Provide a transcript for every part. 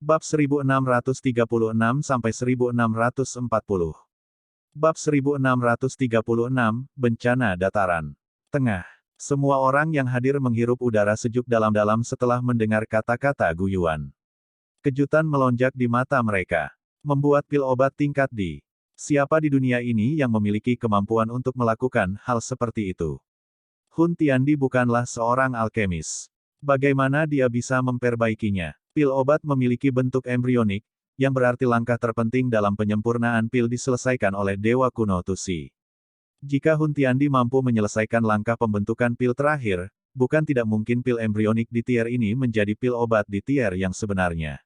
Bab 1636-1640. Bab 1636, Bencana Dataran Tengah. Semua orang yang hadir menghirup udara sejuk dalam-dalam setelah mendengar kata-kata Gu Yuan. Kejutan melonjak di mata mereka. Membuat pil obat tingkat D. Siapa di dunia ini yang memiliki kemampuan untuk melakukan hal seperti itu? Hun Tiandi bukanlah seorang alkemis. Bagaimana dia bisa memperbaikinya? Pil obat memiliki bentuk embrionik, yang berarti langkah terpenting dalam penyempurnaan pil diselesaikan oleh Dewa Kuno Tusi. Jika Hun Tiandi mampu menyelesaikan langkah pembentukan pil terakhir, bukan tidak mungkin pil embrionik di tier ini menjadi pil obat di tier yang sebenarnya.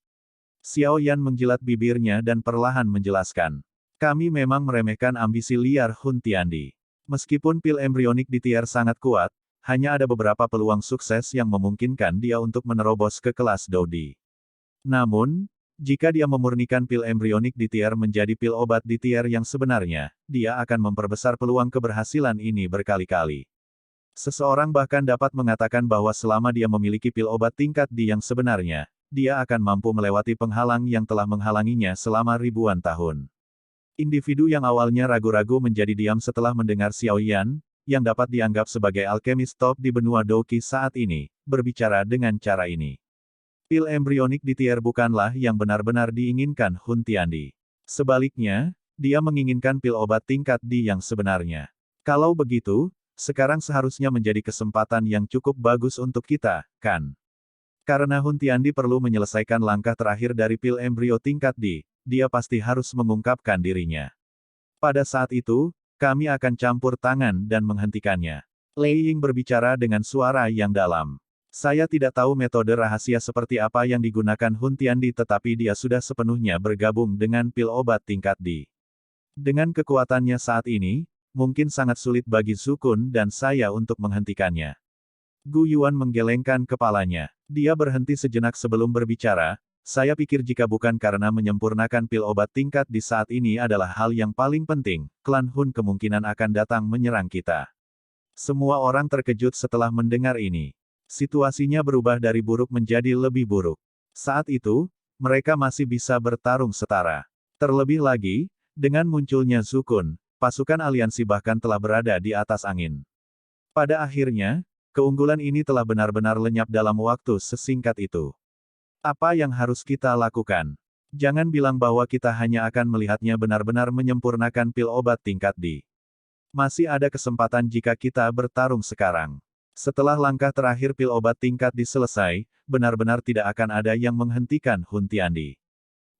Xiao Yan menjilat bibirnya dan perlahan menjelaskan. Kami memang meremehkan ambisi liar Hun Tiandi. Meskipun pil embrionik di tier sangat kuat, hanya ada beberapa peluang sukses yang memungkinkan dia untuk menerobos ke kelas Dodi. Namun, jika dia memurnikan pil embrionik di tier menjadi pil obat di tier yang sebenarnya, dia akan memperbesar peluang keberhasilan ini berkali-kali. Seseorang bahkan dapat mengatakan bahwa selama dia memiliki pil obat tingkat D yang sebenarnya, dia akan mampu melewati penghalang yang telah menghalanginya selama ribuan tahun. Individu yang awalnya ragu-ragu menjadi diam setelah mendengar Xiao Yan, yang dapat dianggap sebagai alkemis top di benua Douqi saat ini, berbicara dengan cara ini. Pil embrionik di tier bukanlah yang benar-benar diinginkan Hun Tiandi. Sebaliknya, dia menginginkan pil obat tingkat D yang sebenarnya. Kalau begitu, sekarang seharusnya menjadi kesempatan yang cukup bagus untuk kita, kan? Karena Hun Tiandi perlu menyelesaikan langkah terakhir dari pil embrio tingkat D, dia pasti harus mengungkapkan dirinya. Pada saat itu, kami akan campur tangan dan menghentikannya. Lei Ying berbicara dengan suara yang dalam. Saya tidak tahu metode rahasia seperti apa yang digunakan Hun Tiandi tetapi dia sudah sepenuhnya bergabung dengan pil obat tingkat D. Dengan kekuatannya saat ini, mungkin sangat sulit bagi Zukun dan saya untuk menghentikannya. Gu Yuan menggelengkan kepalanya. Dia berhenti sejenak sebelum berbicara, saya pikir jika bukan karena menyempurnakan pil obat tingkat di saat ini adalah hal yang paling penting, klan Hun kemungkinan akan datang menyerang kita. Semua orang terkejut setelah mendengar ini. Situasinya berubah dari buruk menjadi lebih buruk. Saat itu, mereka masih bisa bertarung setara. Terlebih lagi, dengan munculnya Zukun, pasukan aliansi bahkan telah berada di atas angin. Pada akhirnya, keunggulan ini telah benar-benar lenyap dalam waktu sesingkat itu. Apa yang harus kita lakukan? Jangan bilang bahwa kita hanya akan melihatnya benar-benar menyempurnakan pil obat tingkat D. Masih ada kesempatan jika kita bertarung sekarang. Setelah langkah terakhir pil obat tingkat diselesai, benar-benar tidak akan ada yang menghentikan Hun Tiandi.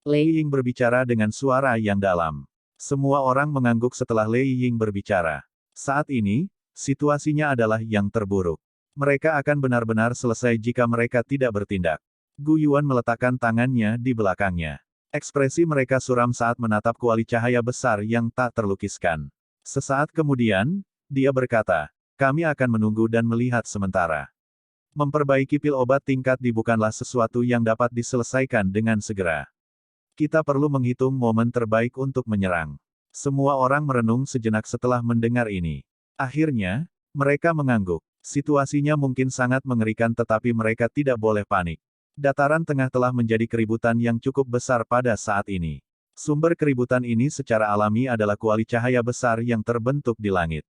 Lei Ying berbicara dengan suara yang dalam. Semua orang mengangguk setelah Lei Ying berbicara. Saat ini, situasinya adalah yang terburuk. Mereka akan benar-benar selesai jika mereka tidak bertindak. Gu Yuan meletakkan tangannya di belakangnya. Ekspresi mereka suram saat menatap kuali cahaya besar yang tak terlukiskan. Sesaat kemudian, dia berkata, kami akan menunggu dan melihat sementara. Memperbaiki pil obat tingkat D bukanlah sesuatu yang dapat diselesaikan dengan segera. Kita perlu menghitung momen terbaik untuk menyerang. Semua orang merenung sejenak setelah mendengar ini. Akhirnya, mereka mengangguk. Situasinya mungkin sangat mengerikan tetapi mereka tidak boleh panik. Dataran tengah telah menjadi keributan yang cukup besar pada saat ini. Sumber keributan ini secara alami adalah kuali cahaya besar yang terbentuk di langit.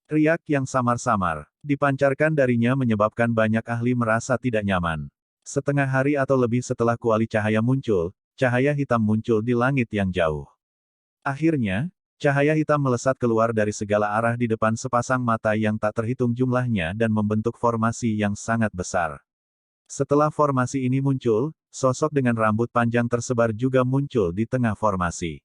Riak yang samar-samar dipancarkan darinya menyebabkan banyak ahli merasa tidak nyaman. Setengah hari atau lebih setelah kuali cahaya muncul, cahaya hitam muncul di langit yang jauh. Akhirnya, cahaya hitam melesat keluar dari segala arah di depan sepasang mata yang tak terhitung jumlahnya dan membentuk formasi yang sangat besar. Setelah formasi ini muncul, sosok dengan rambut panjang tersebar juga muncul di tengah formasi.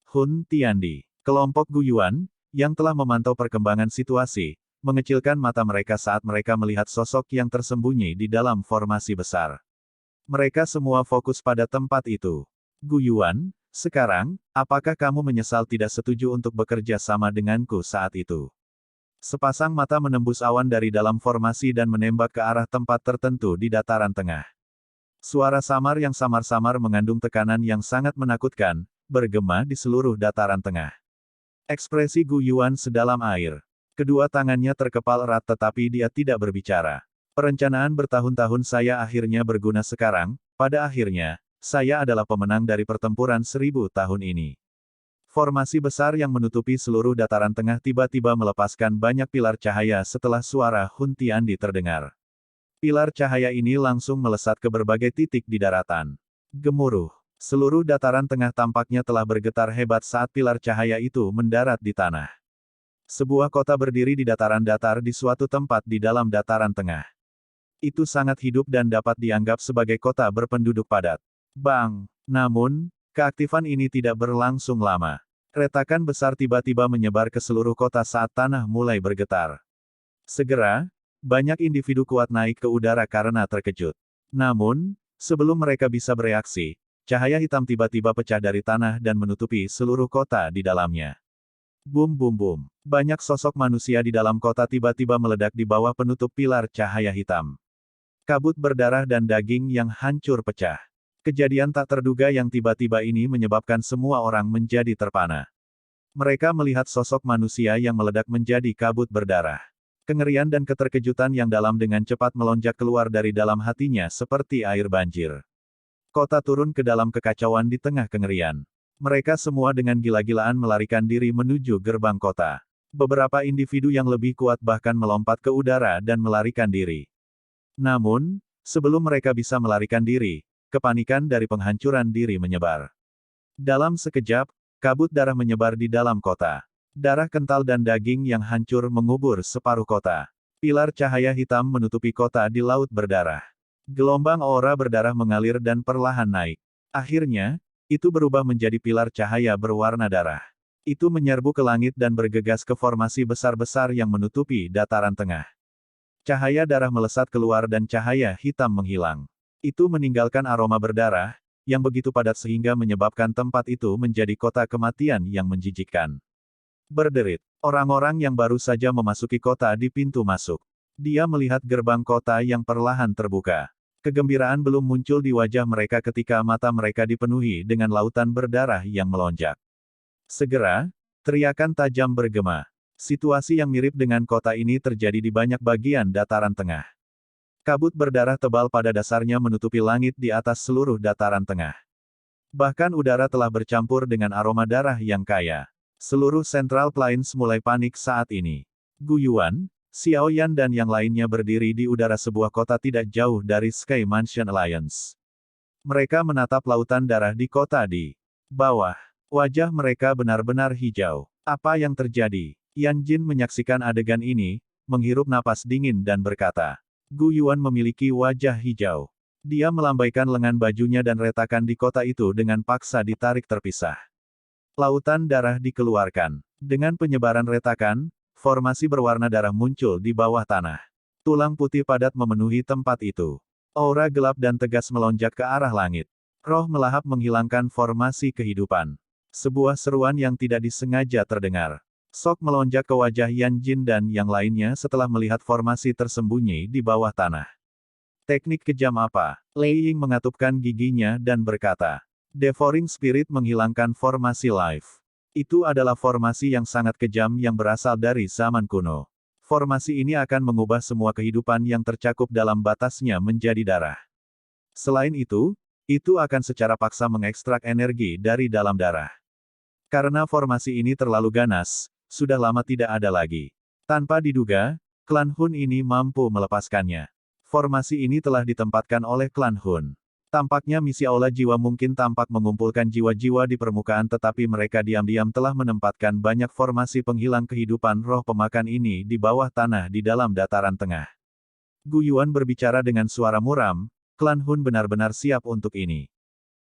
Hun Tiandi, kelompok Gu Yuan, yang telah memantau perkembangan situasi, mengecilkan mata mereka saat mereka melihat sosok yang tersembunyi di dalam formasi besar. Mereka semua fokus pada tempat itu. Gu Yuan, sekarang, apakah kamu menyesal tidak setuju untuk bekerja sama denganku saat itu? Sepasang mata menembus awan dari dalam formasi dan menembak ke arah tempat tertentu di dataran tengah. Suara samar yang samar-samar mengandung tekanan yang sangat menakutkan, bergema di seluruh dataran tengah. Ekspresi Gu Yuan sedalam air. Kedua tangannya terkepal erat tetapi dia tidak berbicara. Perencanaan bertahun-tahun saya akhirnya berguna sekarang, pada akhirnya, saya adalah pemenang dari pertempuran 1000 tahun ini. Formasi besar yang menutupi seluruh dataran tengah tiba-tiba melepaskan banyak pilar cahaya setelah suara Hun Tiandi terdengar. Pilar cahaya ini langsung melesat ke berbagai titik di daratan. Gemuruh. Seluruh dataran tengah tampaknya telah bergetar hebat saat pilar cahaya itu mendarat di tanah. Sebuah kota berdiri di dataran datar di suatu tempat di dalam dataran tengah. Itu sangat hidup dan dapat dianggap sebagai kota berpenduduk padat. Bang! Namun, keaktifan ini tidak berlangsung lama. Retakan besar tiba-tiba menyebar ke seluruh kota saat tanah mulai bergetar. Segera, banyak individu kuat naik ke udara karena terkejut. Namun, sebelum mereka bisa bereaksi, cahaya hitam tiba-tiba pecah dari tanah dan menutupi seluruh kota di dalamnya. Bum bum bum. Banyak sosok manusia di dalam kota tiba-tiba meledak di bawah penutup pilar cahaya hitam. Kabut berdarah dan daging yang hancur pecah. Kejadian tak terduga yang tiba-tiba ini menyebabkan semua orang menjadi terpana. Mereka melihat sosok manusia yang meledak menjadi kabut berdarah. Kengerian dan keterkejutan yang dalam dengan cepat melonjak keluar dari dalam hatinya seperti air banjir. Kota turun ke dalam kekacauan di tengah kengerian. Mereka semua dengan gila-gilaan melarikan diri menuju gerbang kota. Beberapa individu yang lebih kuat bahkan melompat ke udara dan melarikan diri. Namun, sebelum mereka bisa melarikan diri, kepanikan dari penghancuran diri menyebar. Dalam sekejap, kabut darah menyebar di dalam kota. Darah kental dan daging yang hancur mengubur separuh kota. Pilar cahaya hitam menutupi kota di laut berdarah. Gelombang aura berdarah mengalir dan perlahan naik. Akhirnya, itu berubah menjadi pilar cahaya berwarna darah. Itu menyerbu ke langit dan bergegas ke formasi besar-besar yang menutupi dataran tengah. Cahaya darah melesat keluar dan cahaya hitam menghilang. Itu meninggalkan aroma berdarah, yang begitu padat sehingga menyebabkan tempat itu menjadi kota kematian yang menjijikkan. Berderit. Orang-orang yang baru saja memasuki kota di pintu masuk. Dia melihat gerbang kota yang perlahan terbuka. Kegembiraan belum muncul di wajah mereka ketika mata mereka dipenuhi dengan lautan berdarah yang melonjak. Segera, teriakan tajam bergema. Situasi yang mirip dengan kota ini terjadi di banyak bagian dataran tengah. Kabut berdarah tebal pada dasarnya menutupi langit di atas seluruh dataran tengah. Bahkan udara telah bercampur dengan aroma darah yang kaya. Seluruh Central Plains mulai panik saat ini. Gu Yuan, Xiao Yan dan yang lainnya berdiri di udara sebuah kota tidak jauh dari Sky Mansion Alliance. Mereka menatap lautan darah di kota di bawah. Wajah mereka benar-benar hijau. Apa yang terjadi? Yan Jin menyaksikan adegan ini, menghirup napas dingin dan berkata, Gu Yuan memiliki wajah hijau. Dia melambaikan lengan bajunya dan retakan di kota itu dengan paksa ditarik terpisah. Lautan darah dikeluarkan. Dengan penyebaran retakan, formasi berwarna darah muncul di bawah tanah. Tulang putih padat memenuhi tempat itu. Aura gelap dan tegas melonjak ke arah langit. Roh melahap menghilangkan formasi kehidupan. Sebuah seruan yang tidak disengaja terdengar. Sok melonjak ke wajah Yan Jin dan yang lainnya setelah melihat formasi tersembunyi di bawah tanah. Teknik kejam apa? Lei Ying mengatupkan giginya dan berkata, Devouring Spirit menghilangkan formasi life. Itu adalah formasi yang sangat kejam yang berasal dari zaman kuno. Formasi ini akan mengubah semua kehidupan yang tercakup dalam batasnya menjadi darah. Selain itu akan secara paksa mengekstrak energi dari dalam darah. Karena formasi ini terlalu ganas, sudah lama tidak ada lagi. Tanpa diduga, klan Hun ini mampu melepaskannya. Formasi ini telah ditempatkan oleh klan Hun. Tampaknya misi Aula Jiwa mungkin tampak mengumpulkan jiwa-jiwa di permukaan tetapi mereka diam-diam telah menempatkan banyak formasi penghilang kehidupan roh pemakan ini di bawah tanah di dalam dataran tengah. Gu Yuan berbicara dengan suara muram, klan Hun benar-benar siap untuk ini.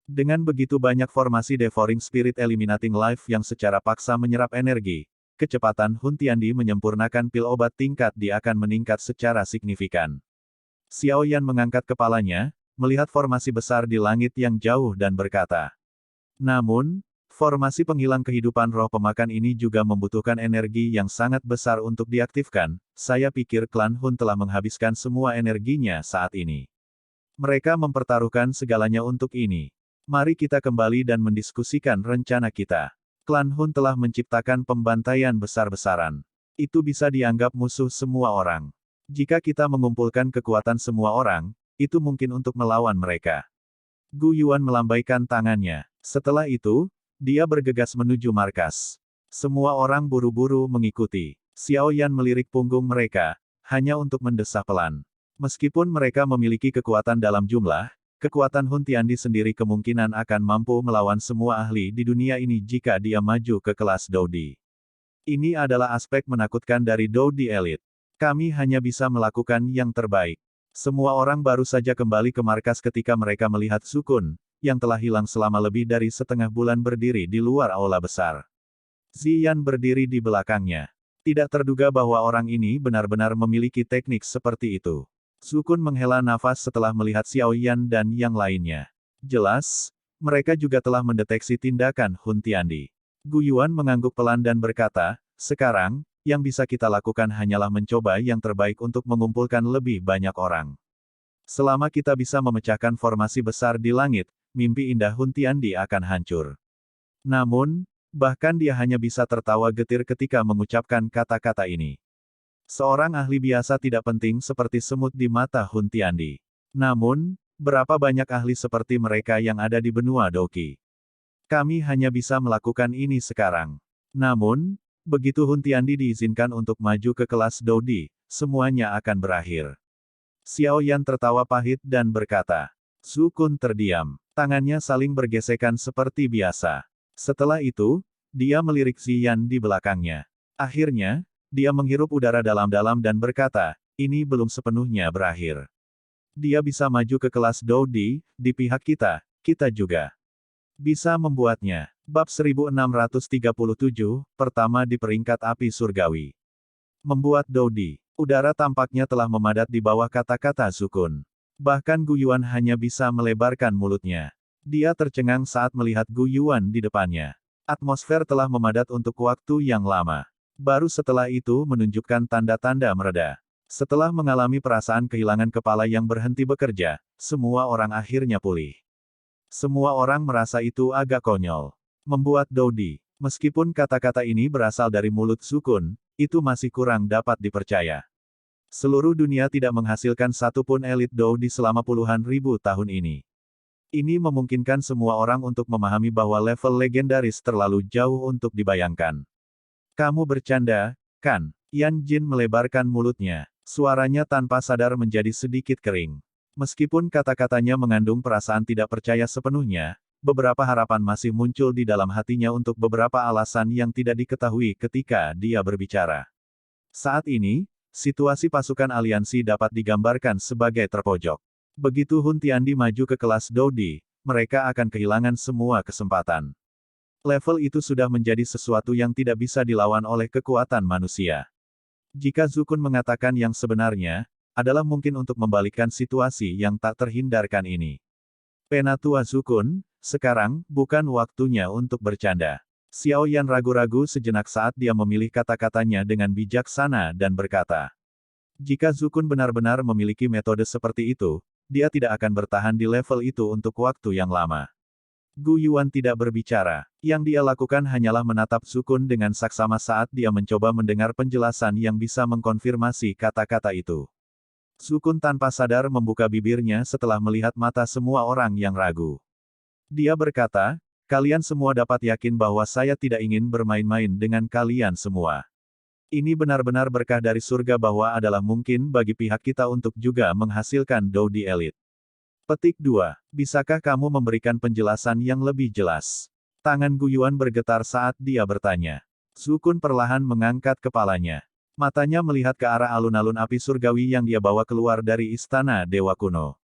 Dengan begitu banyak formasi Devouring Spirit Eliminating Life yang secara paksa menyerap energi, kecepatan Hun Tiandi menyempurnakan pil obat tingkat D akan meningkat secara signifikan. Xiao Yan mengangkat kepalanya, melihat formasi besar di langit yang jauh dan berkata. Namun, formasi penghilang kehidupan roh pemakan ini juga membutuhkan energi yang sangat besar untuk diaktifkan, saya pikir klan Hun telah menghabiskan semua energinya saat ini. Mereka mempertaruhkan segalanya untuk ini. Mari kita kembali dan mendiskusikan rencana kita. Klan Hun telah menciptakan pembantaian besar-besaran. Itu bisa dianggap musuh semua orang. Jika kita mengumpulkan kekuatan semua orang, itu mungkin untuk melawan mereka. Gu Yuan melambaikan tangannya. Setelah itu, dia bergegas menuju markas. Semua orang buru-buru mengikuti. Xiao Yan melirik punggung mereka, hanya untuk mendesah pelan. Meskipun mereka memiliki kekuatan dalam jumlah, kekuatan Hun Tiandi sendiri kemungkinan akan mampu melawan semua ahli di dunia ini jika dia maju ke kelas Doudi. Ini adalah aspek menakutkan dari Doudi Elite. Kami hanya bisa melakukan yang terbaik. Semua orang baru saja kembali ke markas ketika mereka melihat Sukun, yang telah hilang selama lebih dari setengah bulan berdiri di luar aula besar. Ziyan berdiri di belakangnya. Tidak terduga bahwa orang ini benar-benar memiliki teknik seperti itu. Sukun menghela nafas setelah melihat Xiao Yan dan yang lainnya. Jelas, mereka juga telah mendeteksi tindakan Hun Tiandi. Gu Yuan mengangguk pelan dan berkata, sekarang, yang bisa kita lakukan hanyalah mencoba yang terbaik untuk mengumpulkan lebih banyak orang. Selama kita bisa memecahkan formasi besar di langit, mimpi indah Hun Tiandi akan hancur. Namun, bahkan dia hanya bisa tertawa getir ketika mengucapkan kata-kata ini. Seorang ahli biasa tidak penting seperti semut di mata Hun Tiandi. Namun, berapa banyak ahli seperti mereka yang ada di benua Doqi? Kami hanya bisa melakukan ini sekarang. Namun, begitu Hun Tiandi diizinkan untuk maju ke kelas Doudi, semuanya akan berakhir. Xiao Yan tertawa pahit dan berkata. Sukun terdiam. Tangannya saling bergesekan seperti biasa. Setelah itu, dia melirik Ziyan di belakangnya. Akhirnya, dia menghirup udara dalam-dalam dan berkata, ini belum sepenuhnya berakhir. Dia bisa maju ke kelas Doudi, di pihak kita juga bisa membuatnya. Bab 1637, pertama di peringkat api surgawi. Membuat Doudi. Udara tampaknya telah memadat di bawah kata-kata Sukun. Bahkan Gu Yuan hanya bisa melebarkan mulutnya. Dia tercengang saat melihat Gu Yuan di depannya. Atmosfer telah memadat untuk waktu yang lama. Baru setelah itu menunjukkan tanda-tanda mereda. Setelah mengalami perasaan kehilangan kepala yang berhenti bekerja, semua orang akhirnya pulih. Semua orang merasa itu agak konyol. Membuat Doudi. Meskipun kata-kata ini berasal dari mulut Sukun, itu masih kurang dapat dipercaya. Seluruh dunia tidak menghasilkan satupun elit Doudi selama puluhan ribu tahun ini. Ini memungkinkan semua orang untuk memahami bahwa level legendaris terlalu jauh untuk dibayangkan. Kamu bercanda, kan? Yan Jin melebarkan mulutnya. Suaranya tanpa sadar menjadi sedikit kering. Meskipun kata-katanya mengandung perasaan tidak percaya sepenuhnya, beberapa harapan masih muncul di dalam hatinya untuk beberapa alasan yang tidak diketahui ketika dia berbicara. Saat ini, situasi pasukan aliansi dapat digambarkan sebagai terpojok. Begitu Hun Tiandi maju ke kelas Doudi, mereka akan kehilangan semua kesempatan. Level itu sudah menjadi sesuatu yang tidak bisa dilawan oleh kekuatan manusia. Jika Sukun mengatakan yang sebenarnya, adalah mungkin untuk membalikkan situasi yang tak terhindarkan ini. Penatua Sukun, sekarang, bukan waktunya untuk bercanda. Xiao Yan ragu-ragu sejenak saat dia memilih kata-katanya dengan bijaksana dan berkata. Jika Sukun benar-benar memiliki metode seperti itu, dia tidak akan bertahan di level itu untuk waktu yang lama. Gu Yuan tidak berbicara. Yang dia lakukan hanyalah menatap Sukun dengan saksama saat dia mencoba mendengar penjelasan yang bisa mengkonfirmasi kata-kata itu. Sukun tanpa sadar membuka bibirnya setelah melihat mata semua orang yang ragu. Dia berkata, kalian semua dapat yakin bahwa saya tidak ingin bermain-main dengan kalian semua. Ini benar-benar berkah dari surga bahwa adalah mungkin bagi pihak kita untuk juga menghasilkan Doudi Elite. Petik 2. Bisakah kamu memberikan penjelasan yang lebih jelas? Tangan Gu Yuan bergetar saat dia bertanya. Sukun perlahan mengangkat kepalanya. Matanya melihat ke arah alun-alun api surgawi yang dia bawa keluar dari istana Dewa Kuno.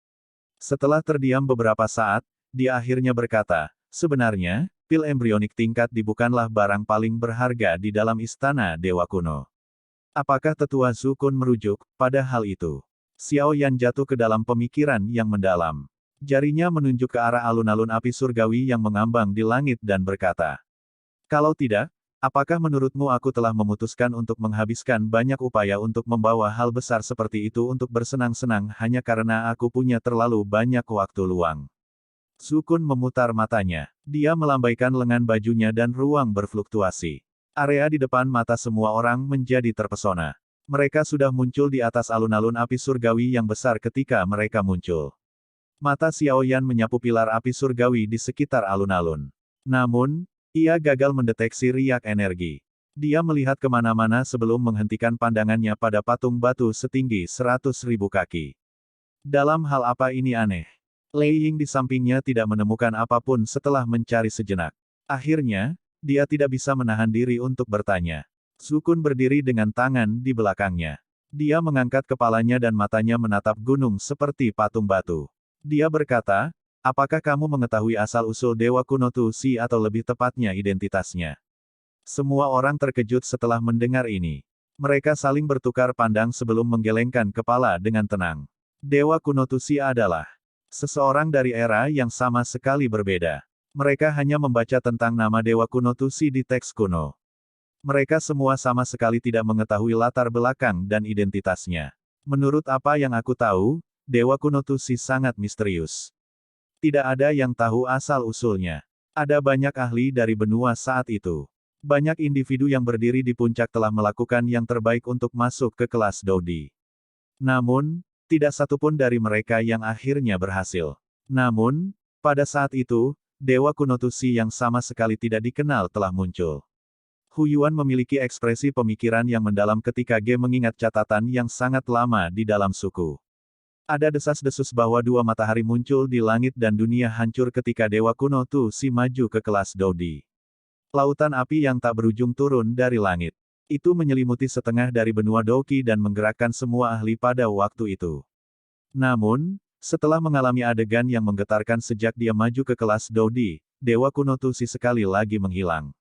Setelah terdiam beberapa saat, dia akhirnya berkata, sebenarnya, pil embrionik tingkat D bukanlah barang paling berharga di dalam istana Dewa Kuno. Apakah tetua Sukun merujuk pada hal itu? Xiao Yan jatuh ke dalam pemikiran yang mendalam. Jarinya menunjuk ke arah alun-alun api surgawi yang mengambang di langit dan berkata, kalau tidak, apakah menurutmu aku telah memutuskan untuk menghabiskan banyak upaya untuk membawa hal besar seperti itu untuk bersenang-senang hanya karena aku punya terlalu banyak waktu luang? Sukun memutar matanya. Dia melambaikan lengan bajunya dan ruang berfluktuasi. Area di depan mata semua orang menjadi terpesona. Mereka sudah muncul di atas alun-alun api surgawi yang besar ketika mereka muncul. Mata Xiaoyan menyapu pilar api surgawi di sekitar alun-alun. Namun, ia gagal mendeteksi riak energi. Dia melihat kemana-mana sebelum menghentikan pandangannya pada patung batu setinggi 100.000 kaki. Dalam hal apa ini aneh? Lei Ying di sampingnya tidak menemukan apapun setelah mencari sejenak. Akhirnya, dia tidak bisa menahan diri untuk bertanya. Zukun berdiri dengan tangan di belakangnya. Dia mengangkat kepalanya dan matanya menatap gunung seperti patung batu. Dia berkata, apakah kamu mengetahui asal-usul Dewa Kuno Tusi atau lebih tepatnya identitasnya? Semua orang terkejut setelah mendengar ini. Mereka saling bertukar pandang sebelum menggelengkan kepala dengan tenang. Dewa Kuno Tusi adalah seseorang dari era yang sama sekali berbeda. Mereka hanya membaca tentang nama Dewa Kuno Tusi di teks kuno. Mereka semua sama sekali tidak mengetahui latar belakang dan identitasnya. Menurut apa yang aku tahu, Dewa Kuno Tusi sangat misterius. Tidak ada yang tahu asal-usulnya. Ada banyak ahli dari benua saat itu. Banyak individu yang berdiri di puncak telah melakukan yang terbaik untuk masuk ke kelas Dodi. Namun, tidak satupun dari mereka yang akhirnya berhasil. Namun, pada saat itu, Dewa Kuno Tusi yang sama sekali tidak dikenal telah muncul. Hu Yuan memiliki ekspresi pemikiran yang mendalam ketika Ge mengingat catatan yang sangat lama di dalam suku. Ada desas-desus bahwa dua matahari muncul di langit dan dunia hancur ketika Dewa Kuno Tusi maju ke kelas Dodi. Lautan api yang tak berujung turun dari langit. Itu menyelimuti setengah dari benua Doki dan menggerakkan semua ahli pada waktu itu. Namun, setelah mengalami adegan yang menggetarkan sejak dia maju ke kelas Dodi, Dewa Kuno Tusi sekali lagi menghilang.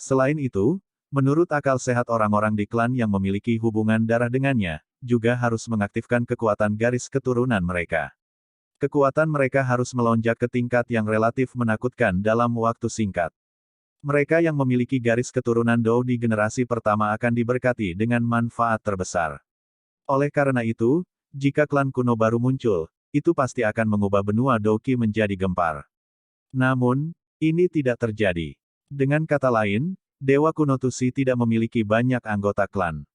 Selain itu, menurut akal sehat orang-orang di klan yang memiliki hubungan darah dengannya, juga harus mengaktifkan kekuatan garis keturunan mereka. Kekuatan mereka harus melonjak ke tingkat yang relatif menakutkan dalam waktu singkat. Mereka yang memiliki garis keturunan Dou di generasi pertama akan diberkati dengan manfaat terbesar. Oleh karena itu, jika klan kuno baru muncul, itu pasti akan mengubah benua Doki menjadi gempar. Namun, ini tidak terjadi. Dengan kata lain, Dewa Kuno Tusi tidak memiliki banyak anggota klan.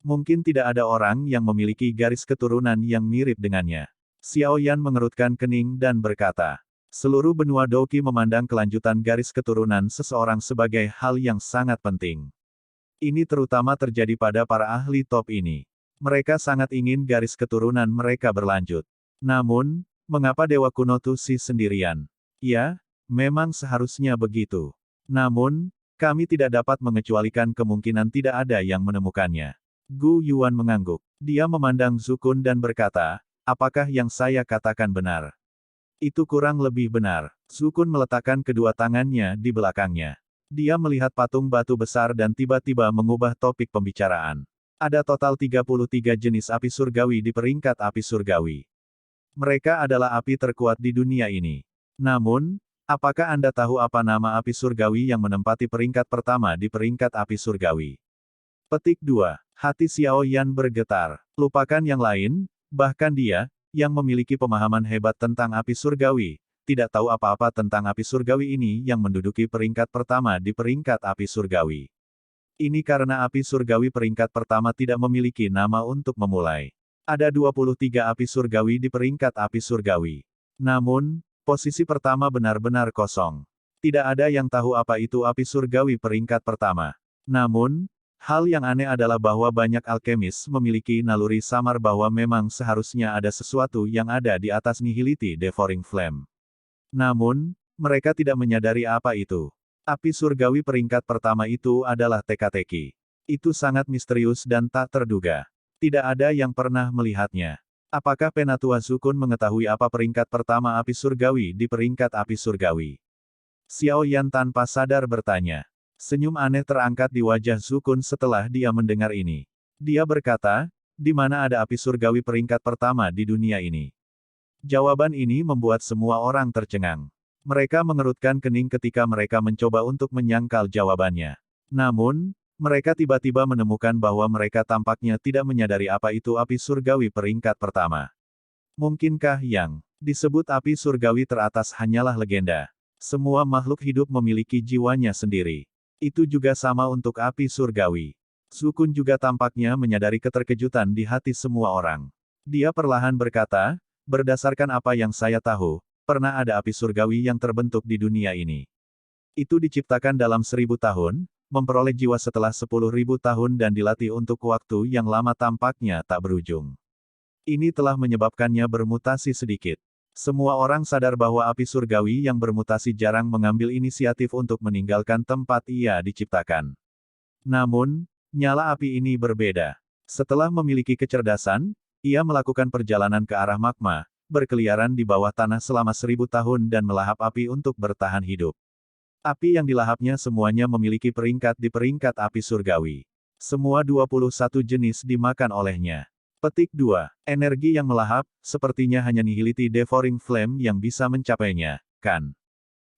Mungkin tidak ada orang yang memiliki garis keturunan yang mirip dengannya. Xiao Yan mengerutkan kening dan berkata, seluruh benua Doki memandang kelanjutan garis keturunan seseorang sebagai hal yang sangat penting. Ini terutama terjadi pada para ahli top ini. Mereka sangat ingin garis keturunan mereka berlanjut. Namun, mengapa Dewa Kuno Tusi sendirian? Ya, memang seharusnya begitu. Namun, kami tidak dapat mengecualikan kemungkinan tidak ada yang menemukannya. Gu Yuan mengangguk. Dia memandang Zukun dan berkata, apakah yang saya katakan benar? Itu kurang lebih benar. Zukun meletakkan kedua tangannya di belakangnya. Dia melihat patung batu besar dan tiba-tiba mengubah topik pembicaraan. Ada total 33 jenis api surgawi di peringkat api surgawi. Mereka adalah api terkuat di dunia ini. Namun, apakah Anda tahu apa nama api surgawi yang menempati peringkat pertama di peringkat api surgawi? Petik 2. Hati Xiao Yan bergetar. Lupakan yang lain, bahkan dia, yang memiliki pemahaman hebat tentang api surgawi, tidak tahu apa-apa tentang api surgawi ini yang menduduki peringkat pertama di peringkat api surgawi. Ini karena api surgawi peringkat pertama tidak memiliki nama untuk memulai. Ada 23 api surgawi di peringkat api surgawi. Namun, posisi pertama benar-benar kosong. Tidak ada yang tahu apa itu api surgawi peringkat pertama. Namun, hal yang aneh adalah bahwa banyak alkemis memiliki naluri samar bahwa memang seharusnya ada sesuatu yang ada di atas Nihility Devouring Flame. Namun, mereka tidak menyadari apa itu. Api surgawi peringkat pertama itu adalah teka-teki. Itu sangat misterius dan tak terduga. Tidak ada yang pernah melihatnya. Apakah Penatua Zukun mengetahui apa peringkat pertama api surgawi di peringkat api surgawi? Xiao Yan tanpa sadar bertanya. Senyum aneh terangkat di wajah Zukun setelah dia mendengar ini. Dia berkata, di mana ada api surgawi peringkat pertama di dunia ini? Jawaban ini membuat semua orang tercengang. Mereka mengerutkan kening ketika mereka mencoba untuk menyangkal jawabannya. Namun, mereka tiba-tiba menemukan bahwa mereka tampaknya tidak menyadari apa itu api surgawi peringkat pertama. Mungkinkah yang disebut api surgawi teratas hanyalah legenda? Semua makhluk hidup memiliki jiwanya sendiri. Itu juga sama untuk api surgawi. Zukun juga tampaknya menyadari keterkejutan di hati semua orang. Dia perlahan berkata, berdasarkan apa yang saya tahu, pernah ada api surgawi yang terbentuk di dunia ini. Itu diciptakan dalam 1000 tahun, memperoleh jiwa setelah 10.000 tahun dan dilatih untuk waktu yang lama tampaknya tak berujung. Ini telah menyebabkannya bermutasi sedikit. Semua orang sadar bahwa api surgawi yang bermutasi jarang mengambil inisiatif untuk meninggalkan tempat ia diciptakan. Namun, nyala api ini berbeda. Setelah memiliki kecerdasan, ia melakukan perjalanan ke arah magma, berkeliaran di bawah tanah selama 1000 tahun dan melahap api untuk bertahan hidup. Api yang dilahapnya semuanya memiliki peringkat di peringkat api surgawi. Semua 21 jenis dimakan olehnya. Petik 2. Energi yang melahap, sepertinya hanya nihility devouring flame yang bisa mencapainya, kan?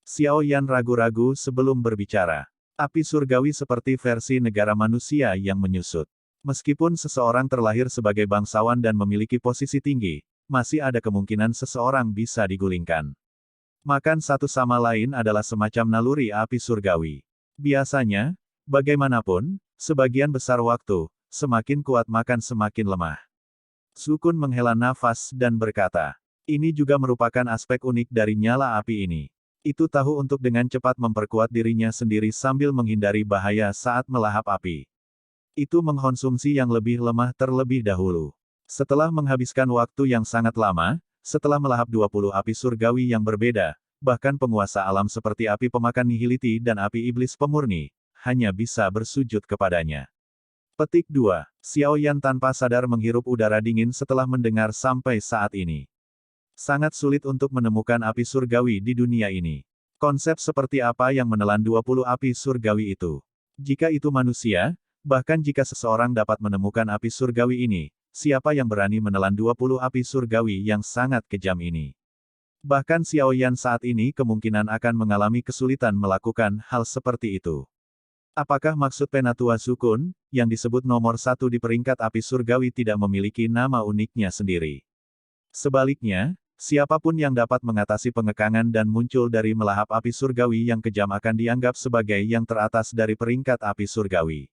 Xiao Yan ragu-ragu sebelum berbicara. Api surgawi seperti versi negara manusia yang menyusut. Meskipun seseorang terlahir sebagai bangsawan dan memiliki posisi tinggi, masih ada kemungkinan seseorang bisa digulingkan. Makan satu sama lain adalah semacam naluri api surgawi. Biasanya, bagaimanapun, sebagian besar waktu, semakin kuat makan semakin lemah. Sukun menghela nafas dan berkata, ini juga merupakan aspek unik dari nyala api ini. Itu tahu untuk dengan cepat memperkuat dirinya sendiri sambil menghindari bahaya saat melahap api. Itu mengkonsumsi yang lebih lemah terlebih dahulu. Setelah menghabiskan waktu yang sangat lama, setelah melahap 20 api surgawi yang berbeda, bahkan penguasa alam seperti api pemakan nihility dan api iblis pemurni, hanya bisa bersujud kepadanya. Petik 2. Xiao Yan tanpa sadar menghirup udara dingin setelah mendengar sampai saat ini. Sangat sulit untuk menemukan api surgawi di dunia ini. Konsep seperti apa yang menelan 20 api surgawi itu? Jika itu manusia, bahkan jika seseorang dapat menemukan api surgawi ini, siapa yang berani menelan 20 api surgawi yang sangat kejam ini? Bahkan Xiao Yan saat ini kemungkinan akan mengalami kesulitan melakukan hal seperti itu. Apakah maksud Penatua Sukun, yang disebut nomor 1 di peringkat api surgawi tidak memiliki nama uniknya sendiri? Sebaliknya, siapapun yang dapat mengatasi pengekangan dan muncul dari melahap api surgawi yang kejam akan dianggap sebagai yang teratas dari peringkat api surgawi.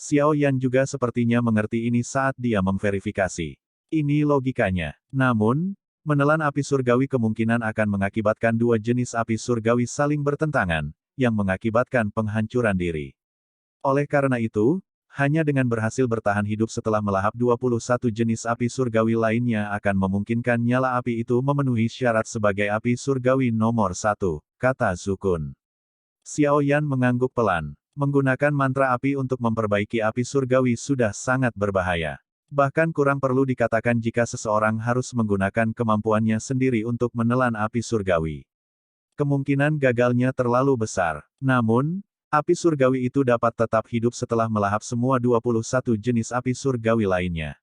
Xiao Yan juga sepertinya mengerti ini saat dia memverifikasi. Ini logikanya. Namun, menelan api surgawi kemungkinan akan mengakibatkan dua jenis api surgawi saling bertentangan, yang mengakibatkan penghancuran diri. Oleh karena itu, hanya dengan berhasil bertahan hidup setelah melahap 21 jenis api surgawi lainnya akan memungkinkan nyala api itu memenuhi syarat sebagai api surgawi nomor 1, kata Sukun. Xiao Yan mengangguk pelan. Menggunakan mantra api untuk memperbaiki api surgawi sudah sangat berbahaya. Bahkan kurang perlu dikatakan jika seseorang harus menggunakan kemampuannya sendiri untuk menelan api surgawi. Kemungkinan gagalnya terlalu besar. Namun, api surgawi itu dapat tetap hidup setelah melahap semua 21 jenis api surgawi lainnya.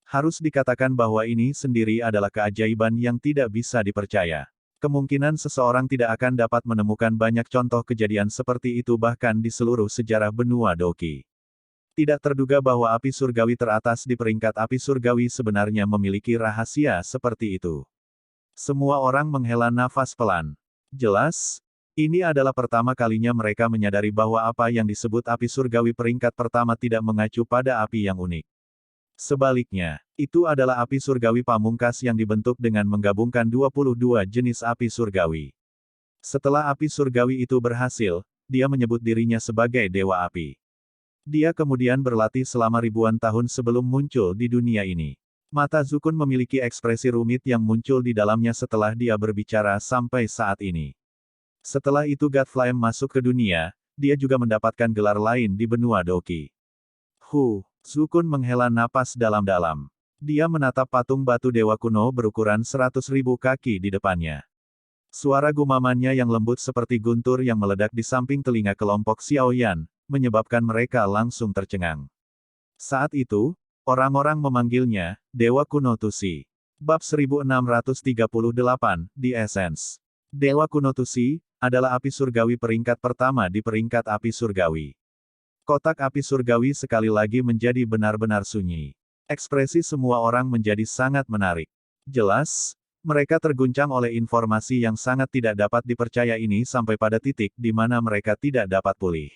Harus dikatakan bahwa ini sendiri adalah keajaiban yang tidak bisa dipercaya. Kemungkinan seseorang tidak akan dapat menemukan banyak contoh kejadian seperti itu bahkan di seluruh sejarah benua Doki. Tidak terduga bahwa api surgawi teratas di peringkat api surgawi sebenarnya memiliki rahasia seperti itu. Semua orang menghela nafas pelan. Jelas, ini adalah pertama kalinya mereka menyadari bahwa apa yang disebut api surgawi peringkat pertama tidak mengacu pada api yang unik. Sebaliknya, itu adalah api surgawi pamungkas yang dibentuk dengan menggabungkan 22 jenis api surgawi. Setelah api surgawi itu berhasil, dia menyebut dirinya sebagai Dewa Api. Dia kemudian berlatih selama ribuan tahun sebelum muncul di dunia ini. Mata Sukun memiliki ekspresi rumit yang muncul di dalamnya setelah dia berbicara sampai saat ini. Setelah itu God Flame masuk ke dunia, dia juga mendapatkan gelar lain di benua Doki. Sukun menghela napas dalam-dalam. Dia menatap patung batu dewa kuno berukuran 100.000 kaki di depannya. Suara gumamannya yang lembut seperti guntur yang meledak di samping telinga kelompok Xiao Yan, menyebabkan mereka langsung tercengang. Saat itu, orang-orang memanggilnya, Dewa Kuno Tusi. Bab 1638, The Essence. Dewa Kuno Tusi, adalah api surgawi peringkat pertama di peringkat api surgawi. Kotak api surgawi sekali lagi menjadi benar-benar sunyi. Ekspresi semua orang menjadi sangat menarik. Jelas, mereka terguncang oleh informasi yang sangat tidak dapat dipercaya ini sampai pada titik di mana mereka tidak dapat pulih.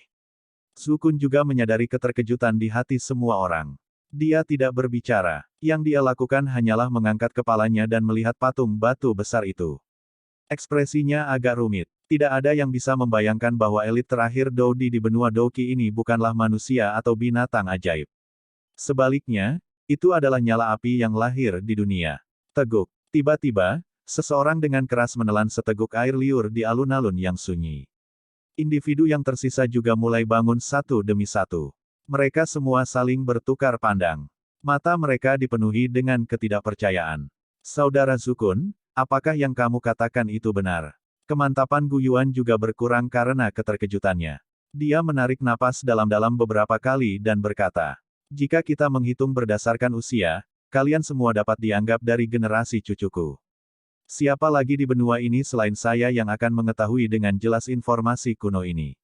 Sukun juga menyadari keterkejutan di hati semua orang. Dia tidak berbicara. Yang dia lakukan hanyalah mengangkat kepalanya dan melihat patung batu besar itu. Ekspresinya agak rumit. Tidak ada yang bisa membayangkan bahwa elit terakhir Dodi di benua Doki ini bukanlah manusia atau binatang ajaib. Sebaliknya, itu adalah nyala api yang lahir di dunia. Teguk. Tiba-tiba, seseorang dengan keras menelan seteguk air liur di alun-alun yang sunyi. Individu yang tersisa juga mulai bangun satu demi satu. Mereka semua saling bertukar pandang. Mata mereka dipenuhi dengan ketidakpercayaan. Saudara Zukun, apakah yang kamu katakan itu benar? Kemantapan Gu Yuan juga berkurang karena keterkejutannya. Dia menarik napas dalam-dalam beberapa kali dan berkata, jika kita menghitung berdasarkan usia, kalian semua dapat dianggap dari generasi cucuku. Siapa lagi di benua ini selain saya yang akan mengetahui dengan jelas informasi kuno ini?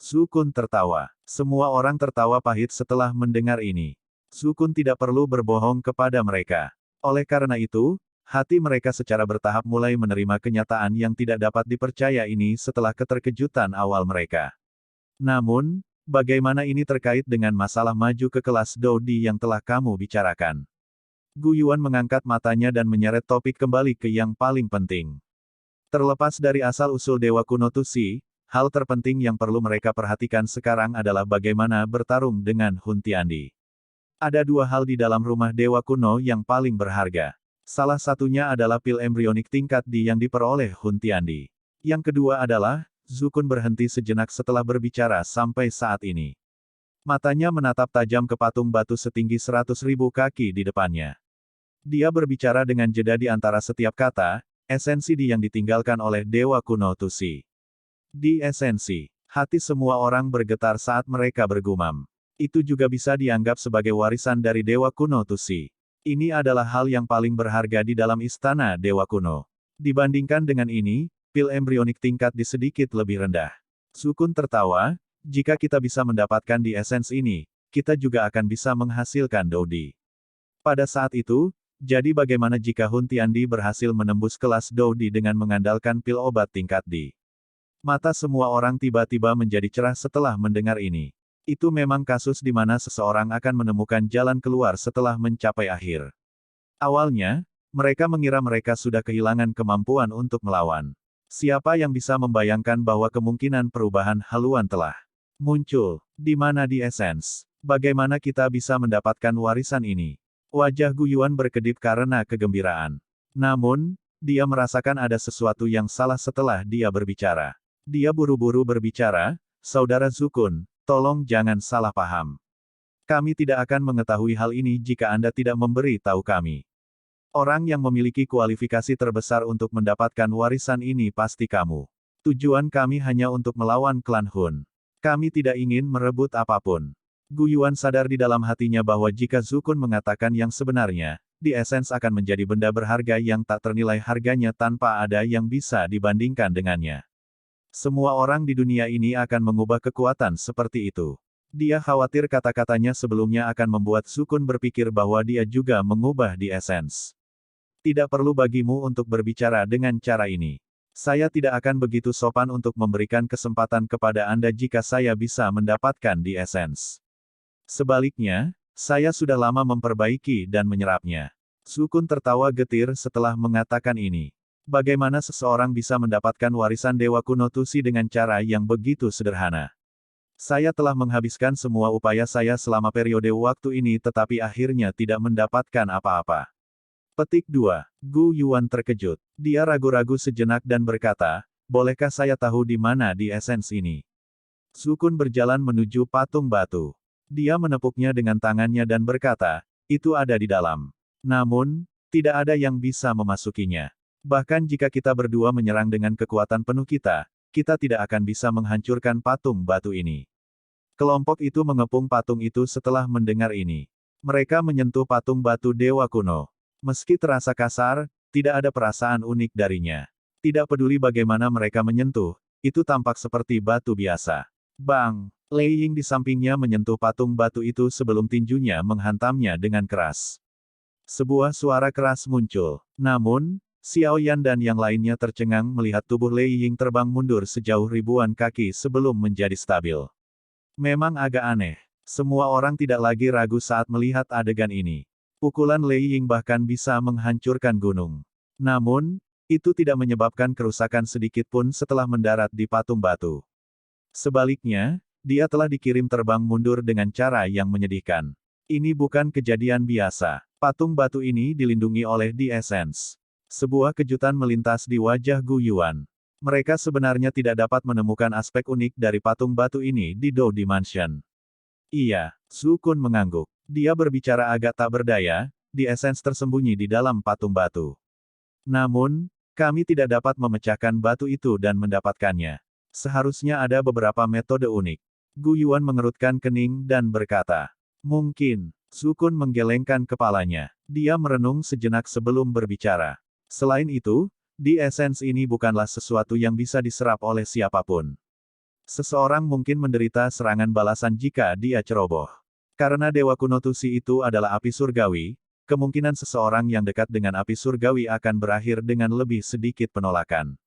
Zukun tertawa. Semua orang tertawa pahit setelah mendengar ini. Zukun tidak perlu berbohong kepada mereka. Oleh karena itu, hati mereka secara bertahap mulai menerima kenyataan yang tidak dapat dipercaya ini setelah keterkejutan awal mereka. Namun, bagaimana ini terkait dengan masalah maju ke kelas Dodi yang telah kamu bicarakan? Gu Yuan mengangkat matanya dan menyeret topik kembali ke yang paling penting. Terlepas dari asal-usul Dewa Kuno Tusi, hal terpenting yang perlu mereka perhatikan sekarang adalah bagaimana bertarung dengan Hun Tiandi. Ada dua hal di dalam rumah Dewa Kuno yang paling berharga. Salah satunya adalah pil embrionik tingkat D yang diperoleh Hun Tiandi. Yang kedua adalah, Zukun berhenti sejenak setelah berbicara sampai saat ini. Matanya menatap tajam ke patung batu setinggi 100.000 kaki di depannya. Dia berbicara dengan jeda di antara setiap kata, esensi D yang ditinggalkan oleh Dewa Kuno Tusi. Di esensi, hati semua orang bergetar saat mereka bergumam. Itu juga bisa dianggap sebagai warisan dari Dewa Kuno Tusi. Ini adalah hal yang paling berharga di dalam istana Dewa Kuno. Dibandingkan dengan ini, pil embrionik tingkat di sedikit lebih rendah. Zukun tertawa, jika kita bisa mendapatkan di esens ini, kita juga akan bisa menghasilkan Dodi. Pada saat itu, jadi bagaimana jika Hun Tiandi berhasil menembus kelas Dodi dengan mengandalkan pil obat tingkat D? Mata semua orang tiba-tiba menjadi cerah setelah mendengar ini. Itu memang kasus di mana seseorang akan menemukan jalan keluar setelah mencapai akhir. Awalnya, mereka mengira mereka sudah kehilangan kemampuan untuk melawan. Siapa yang bisa membayangkan bahwa kemungkinan perubahan haluan telah muncul? Di mana di esens? Bagaimana kita bisa mendapatkan warisan ini? Wajah Gu Yuan berkedip karena kegembiraan. Namun, dia merasakan ada sesuatu yang salah setelah dia berbicara. Dia buru-buru berbicara, Saudara Zukun, tolong jangan salah paham. Kami tidak akan mengetahui hal ini jika Anda tidak memberi tahu kami. Orang yang memiliki kualifikasi terbesar untuk mendapatkan warisan ini pasti kamu. Tujuan kami hanya untuk melawan klan Hun. Kami tidak ingin merebut apapun. Gu Yuan sadar di dalam hatinya bahwa jika Zukun mengatakan yang sebenarnya, di esens akan menjadi benda berharga yang tak ternilai harganya tanpa ada yang bisa dibandingkan dengannya. Semua orang di dunia ini akan mengubah kekuatan seperti itu. Dia khawatir kata-katanya sebelumnya akan membuat Zukun berpikir bahwa dia juga mengubah di esens. Tidak perlu bagimu untuk berbicara dengan cara ini. Saya tidak akan begitu sopan untuk memberikan kesempatan kepada Anda jika saya bisa mendapatkan di esens. Sebaliknya, saya sudah lama memperbaiki dan menyerapnya. Zukun tertawa getir setelah mengatakan ini. Bagaimana seseorang bisa mendapatkan warisan Dewa Kuno Tusi dengan cara yang begitu sederhana? Saya telah menghabiskan semua upaya saya selama periode waktu ini tetapi akhirnya tidak mendapatkan apa-apa. Petik 2. Gu Yuan terkejut. Dia ragu-ragu sejenak dan berkata, bolehkah saya tahu di mana di esens ini? Zukun berjalan menuju patung batu. Dia menepuknya dengan tangannya dan berkata, itu ada di dalam. Namun, tidak ada yang bisa memasukinya. Bahkan jika kita berdua menyerang dengan kekuatan penuh kita tidak akan bisa menghancurkan patung batu ini. Kelompok itu mengepung patung itu setelah mendengar ini. Mereka menyentuh patung batu Dewa Kuno. Meski terasa kasar, tidak ada perasaan unik darinya. Tidak peduli bagaimana mereka menyentuh, itu tampak seperti batu biasa. Bang! Lei Ying di sampingnya menyentuh patung batu itu sebelum tinjunya menghantamnya dengan keras. Sebuah suara keras muncul. Namun, Xiao Yan dan yang lainnya tercengang melihat tubuh Lei Ying terbang mundur sejauh ribuan kaki sebelum menjadi stabil. Memang agak aneh. Semua orang tidak lagi ragu saat melihat adegan ini. Pukulan Lei Ying bahkan bisa menghancurkan gunung. Namun, itu tidak menyebabkan kerusakan sedikit pun setelah mendarat di patung batu. Sebaliknya, dia telah dikirim terbang mundur dengan cara yang menyedihkan. Ini bukan kejadian biasa. Patung batu ini dilindungi oleh The Essence. Sebuah kejutan melintas di wajah Gu Yuan. Mereka sebenarnya tidak dapat menemukan aspek unik dari patung batu ini di Dou Dimension. Iya, Su Kun mengangguk. Dia berbicara agak tak berdaya, The Essence tersembunyi di dalam patung batu. Namun, kami tidak dapat memecahkan batu itu dan mendapatkannya. Seharusnya ada beberapa metode unik. Gu Yuan mengerutkan kening dan berkata, mungkin. Su Kun menggelengkan kepalanya. Dia merenung sejenak sebelum berbicara. Selain itu, The Essence ini bukanlah sesuatu yang bisa diserap oleh siapapun. Seseorang mungkin menderita serangan balasan jika dia ceroboh. Karena Dewa Kuno Tusi itu adalah api surgawi, kemungkinan seseorang yang dekat dengan api surgawi akan berakhir dengan lebih sedikit penolakan.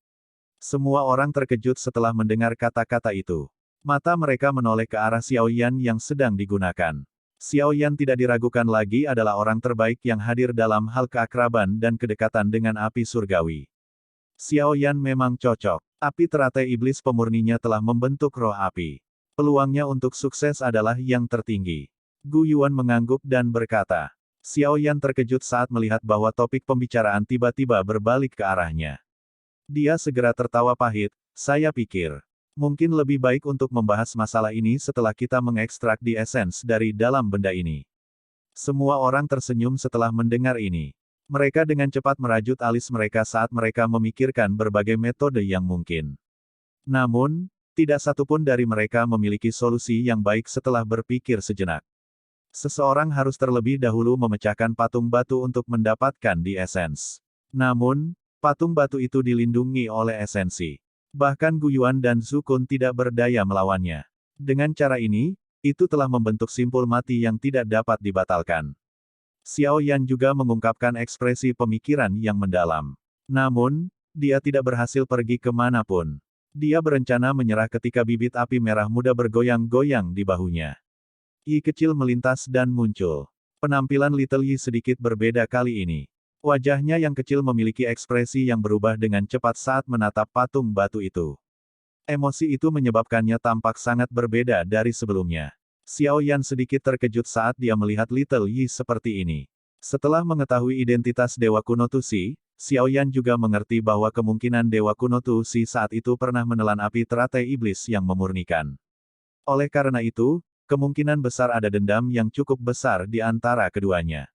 Semua orang terkejut setelah mendengar kata-kata itu. Mata mereka menoleh ke arah Xiao Yan yang sedang digunakan. Xiao Yan tidak diragukan lagi adalah orang terbaik yang hadir dalam hal keakraban dan kedekatan dengan api surgawi. Xiao Yan memang cocok. Api teratai iblis pemurninya telah membentuk roh api. Peluangnya untuk sukses adalah yang tertinggi. Gu Yuan mengangguk dan berkata. Xiao Yan terkejut saat melihat bahwa topik pembicaraan tiba-tiba berbalik ke arahnya. Dia segera tertawa pahit, saya pikir. Mungkin lebih baik untuk membahas masalah ini setelah kita mengekstrak The Essence dari dalam benda ini. Semua orang tersenyum setelah mendengar ini. Mereka dengan cepat merajut alis mereka saat mereka memikirkan berbagai metode yang mungkin. Namun, tidak satupun dari mereka memiliki solusi yang baik setelah berpikir sejenak. Seseorang harus terlebih dahulu memecahkan patung batu untuk mendapatkan The Essence. Namun, patung batu itu dilindungi oleh esensi. Bahkan Gu Yuan dan Su Kun tidak berdaya melawannya. Dengan cara ini, itu telah membentuk simpul mati yang tidak dapat dibatalkan. Xiao Yan juga mengungkapkan ekspresi pemikiran yang mendalam. Namun, dia tidak berhasil pergi kemanapun. Dia berencana menyerah ketika bibit api merah muda bergoyang-goyang di bahunya. Yi kecil melintas dan muncul. Penampilan Little Yi sedikit berbeda kali ini. Wajahnya yang kecil memiliki ekspresi yang berubah dengan cepat saat menatap patung batu itu. Emosi itu menyebabkannya tampak sangat berbeda dari sebelumnya. Xiao Yan sedikit terkejut saat dia melihat Little Yi seperti ini. Setelah mengetahui identitas Dewa Kuno Tusi, Xiao Yan juga mengerti bahwa kemungkinan Dewa Kuno Tusi saat itu pernah menelan api teratai iblis yang memurnikan. Oleh karena itu, kemungkinan besar ada dendam yang cukup besar di antara keduanya.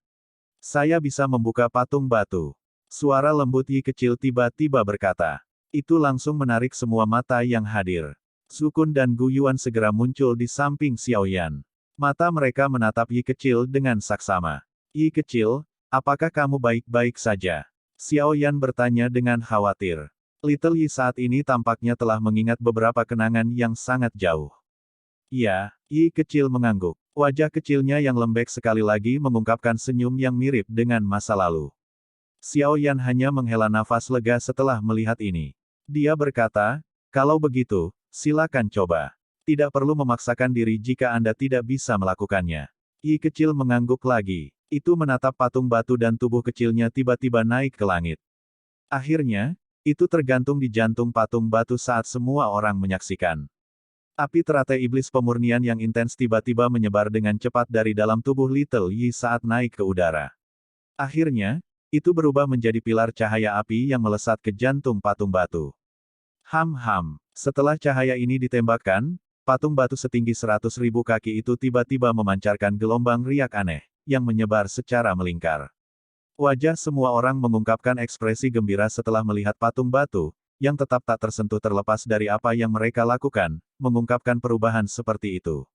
Saya bisa membuka patung batu. Suara lembut Yi kecil tiba-tiba berkata. Itu langsung menarik semua mata yang hadir. Su Kun dan Gu Yuan segera muncul di samping Xiao Yan. Mata mereka menatap Yi kecil dengan saksama. Yi kecil, apakah kamu baik-baik saja? Xiao Yan bertanya dengan khawatir. Little Yi saat ini tampaknya telah mengingat beberapa kenangan yang sangat jauh. Ya, Yi kecil mengangguk. Wajah kecilnya yang lembek sekali lagi mengungkapkan senyum yang mirip dengan masa lalu. Xiao Yan hanya menghela nafas lega setelah melihat ini. Dia berkata, kalau begitu, silakan coba. Tidak perlu memaksakan diri jika Anda tidak bisa melakukannya. Yi kecil mengangguk lagi. Itu menatap patung batu dan tubuh kecilnya tiba-tiba naik ke langit. Akhirnya, itu tergantung di jantung patung batu saat semua orang menyaksikan. Api teratai iblis pemurnian yang intens tiba-tiba menyebar dengan cepat dari dalam tubuh Little Yi saat naik ke udara. Akhirnya, itu berubah menjadi pilar cahaya api yang melesat ke jantung patung batu. Ham-ham. Setelah cahaya ini ditembakkan, patung batu setinggi 100.000 kaki itu tiba-tiba memancarkan gelombang riak aneh, yang menyebar secara melingkar. Wajah semua orang mengungkapkan ekspresi gembira setelah melihat patung batu, yang tetap tak tersentuh terlepas dari apa yang mereka lakukan, mengungkapkan perubahan seperti itu.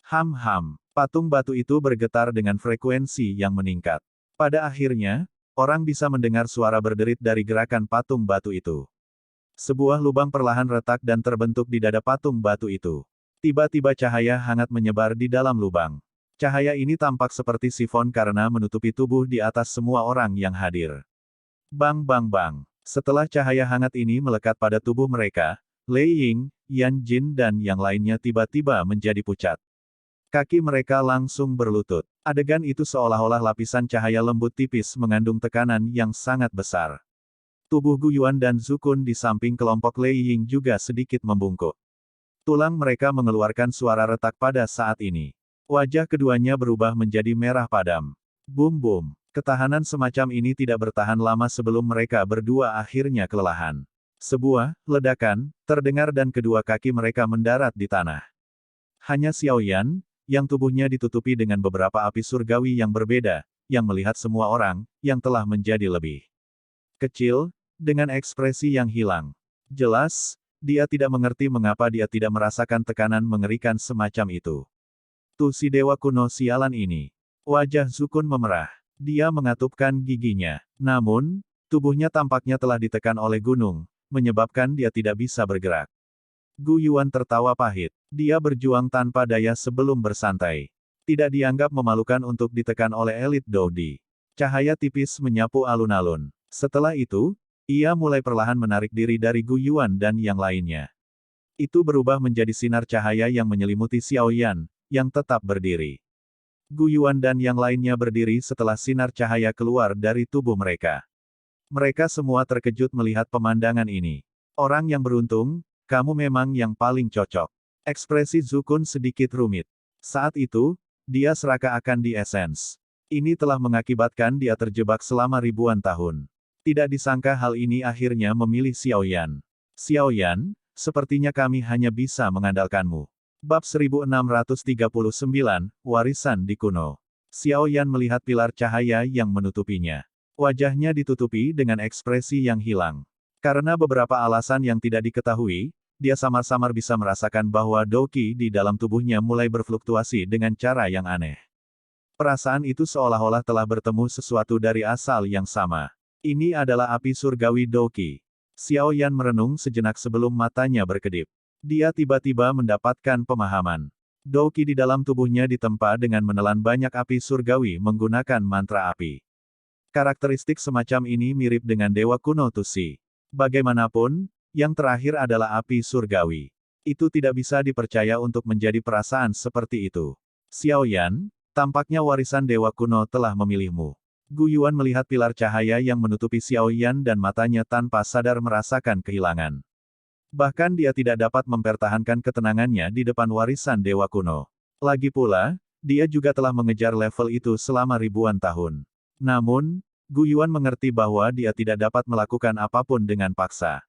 Ham-ham. Patung batu itu bergetar dengan frekuensi yang meningkat. Pada akhirnya, orang bisa mendengar suara berderit dari gerakan patung batu itu. Sebuah lubang perlahan retak dan terbentuk di dada patung batu itu. Tiba-tiba cahaya hangat menyebar di dalam lubang. Cahaya ini tampak seperti sifon karena menutupi tubuh di atas semua orang yang hadir. Bang bang bang. Setelah cahaya hangat ini melekat pada tubuh mereka, Lei Ying, Yan Jin dan yang lainnya tiba-tiba menjadi pucat. Kaki mereka langsung berlutut. Adegan itu seolah-olah lapisan cahaya lembut tipis mengandung tekanan yang sangat besar. Tubuh Gu Yuan dan Zhu Kun di samping kelompok Lei Ying juga sedikit membungkuk. Tulang mereka mengeluarkan suara retak pada saat ini. Wajah keduanya berubah menjadi merah padam. Bum bum. Ketahanan semacam ini tidak bertahan lama sebelum mereka berdua akhirnya kelelahan. Sebuah ledakan terdengar dan kedua kaki mereka mendarat di tanah. Hanya Xiao Yan, yang tubuhnya ditutupi dengan beberapa api surgawi yang berbeda, yang melihat semua orang, yang telah menjadi lebih kecil, dengan ekspresi yang hilang. Jelas, dia tidak mengerti mengapa dia tidak merasakan tekanan mengerikan semacam itu. Tuh si dewa kuno sialan ini. Wajah Zhu Kun memerah. Dia mengatupkan giginya. Namun, tubuhnya tampaknya telah ditekan oleh gunung, menyebabkan dia tidak bisa bergerak. Gu Yuan tertawa pahit. Dia berjuang tanpa daya sebelum bersantai. Tidak dianggap memalukan untuk ditekan oleh elit Doudi. Cahaya tipis menyapu alun-alun. Setelah itu, ia mulai perlahan menarik diri dari Gu Yuan dan yang lainnya. Itu berubah menjadi sinar cahaya yang menyelimuti Xiao Yan, yang tetap berdiri. Gu Yuan dan yang lainnya berdiri setelah sinar cahaya keluar dari tubuh mereka. Mereka semua terkejut melihat pemandangan ini. Orang yang beruntung, kamu memang yang paling cocok. Ekspresi Zhu Kun sedikit rumit. Saat itu, dia seakan-akan di essence. Ini telah mengakibatkan dia terjebak selama ribuan tahun. Tidak disangka hal ini akhirnya memilih Xiao Yan. Xiao Yan, sepertinya kami hanya bisa mengandalkanmu. Bab 1639, Warisan di Kuno. Xiao Yan melihat pilar cahaya yang menutupinya. Wajahnya ditutupi dengan ekspresi yang hilang. Karena beberapa alasan yang tidak diketahui, dia samar-samar bisa merasakan bahwa Doqi di dalam tubuhnya mulai berfluktuasi dengan cara yang aneh. Perasaan itu seolah-olah telah bertemu sesuatu dari asal yang sama. Ini adalah api surgawi Doqi. Xiao Yan merenung sejenak sebelum matanya berkedip. Dia tiba-tiba mendapatkan pemahaman. Doqi di dalam tubuhnya ditempa dengan menelan banyak api surgawi menggunakan mantra api. Karakteristik semacam ini mirip dengan dewa kuno Tusi. Bagaimanapun, yang terakhir adalah api surgawi. Itu tidak bisa dipercaya untuk menjadi perasaan seperti itu. Xiao Yan, tampaknya warisan dewa kuno telah memilihmu. Gu Yuan melihat pilar cahaya yang menutupi Xiao Yan dan matanya tanpa sadar merasakan kehilangan. Bahkan dia tidak dapat mempertahankan ketenangannya di depan warisan dewa kuno. Lagi pula, dia juga telah mengejar level itu selama ribuan tahun. Namun, Gu Yuan mengerti bahwa dia tidak dapat melakukan apapun dengan paksa.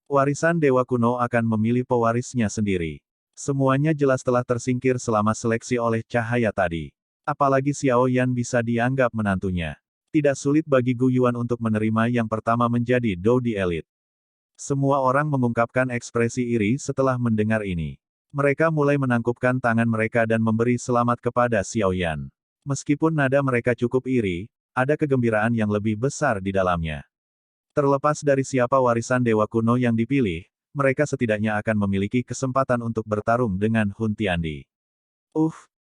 Warisan dewa kuno akan memilih pewarisnya sendiri. Semuanya jelas telah tersingkir selama seleksi oleh cahaya tadi. Apalagi Xiao Yan bisa dianggap menantunya. Tidak sulit bagi Gu Yuan untuk menerima yang pertama menjadi Doudi Elite. Semua orang mengungkapkan ekspresi iri setelah mendengar ini. Mereka mulai menangkupkan tangan mereka dan memberi selamat kepada Xiao Yan. Meskipun nada mereka cukup iri, ada kegembiraan yang lebih besar di dalamnya. Terlepas dari siapa warisan dewa kuno yang dipilih, mereka setidaknya akan memiliki kesempatan untuk bertarung dengan Hun Tiandi.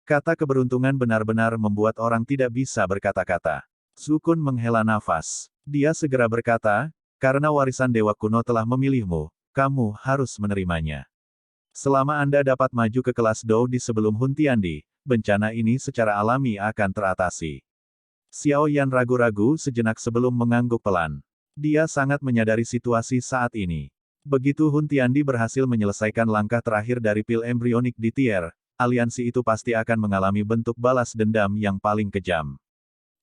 Kata keberuntungan benar-benar membuat orang tidak bisa berkata-kata. Zhu Kun menghela nafas. Dia segera berkata, karena warisan dewa kuno telah memilihmu, kamu harus menerimanya. Selama Anda dapat maju ke kelas Doudi sebelum Hun Tiandi, bencana ini secara alami akan teratasi. Xiao Yan ragu-ragu sejenak sebelum mengangguk pelan. Dia sangat menyadari situasi saat ini. Begitu Hun Tiandi berhasil menyelesaikan langkah terakhir dari pil embrionik di Tier, aliansi itu pasti akan mengalami bentuk balas dendam yang paling kejam.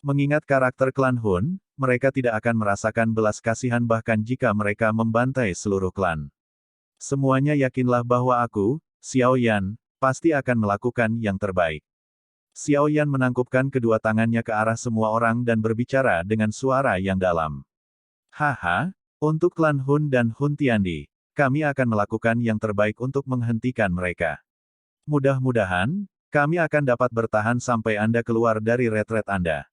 Mengingat karakter klan Hun, mereka tidak akan merasakan belas kasihan bahkan jika mereka membantai seluruh klan. Semuanya yakinlah bahwa aku, Xiao Yan, pasti akan melakukan yang terbaik. Xiao Yan menangkupkan kedua tangannya ke arah semua orang dan berbicara dengan suara yang dalam. Haha, untuk klan Hun dan Hun Tiandi, kami akan melakukan yang terbaik untuk menghentikan mereka. Mudah-mudahan, kami akan dapat bertahan sampai Anda keluar dari retret Anda.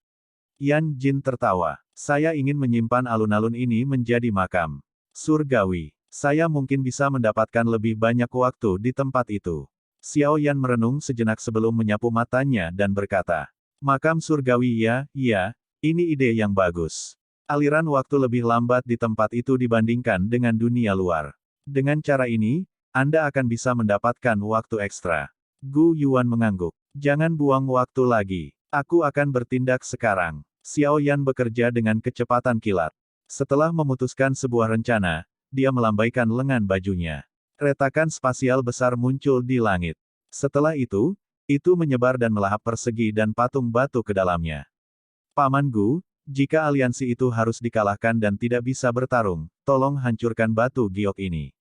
Yan Jin tertawa. Saya ingin menyimpan alun-alun ini menjadi makam surgawi. Saya mungkin bisa mendapatkan lebih banyak waktu di tempat itu. Xiao Yan merenung sejenak sebelum menyapu matanya dan berkata, makam surgawi iya, ini ide yang bagus. Aliran waktu lebih lambat di tempat itu dibandingkan dengan dunia luar. Dengan cara ini, Anda akan bisa mendapatkan waktu ekstra. Gu Yuan mengangguk. Jangan buang waktu lagi. Aku akan bertindak sekarang. Xiao Yan bekerja dengan kecepatan kilat. Setelah memutuskan sebuah rencana, dia melambaikan lengan bajunya. Retakan spasial besar muncul di langit. Setelah itu menyebar dan melahap persegi dan patung batu ke dalamnya. Paman Gu, jika aliansi itu harus dikalahkan dan tidak bisa bertarung, tolong hancurkan batu giok ini.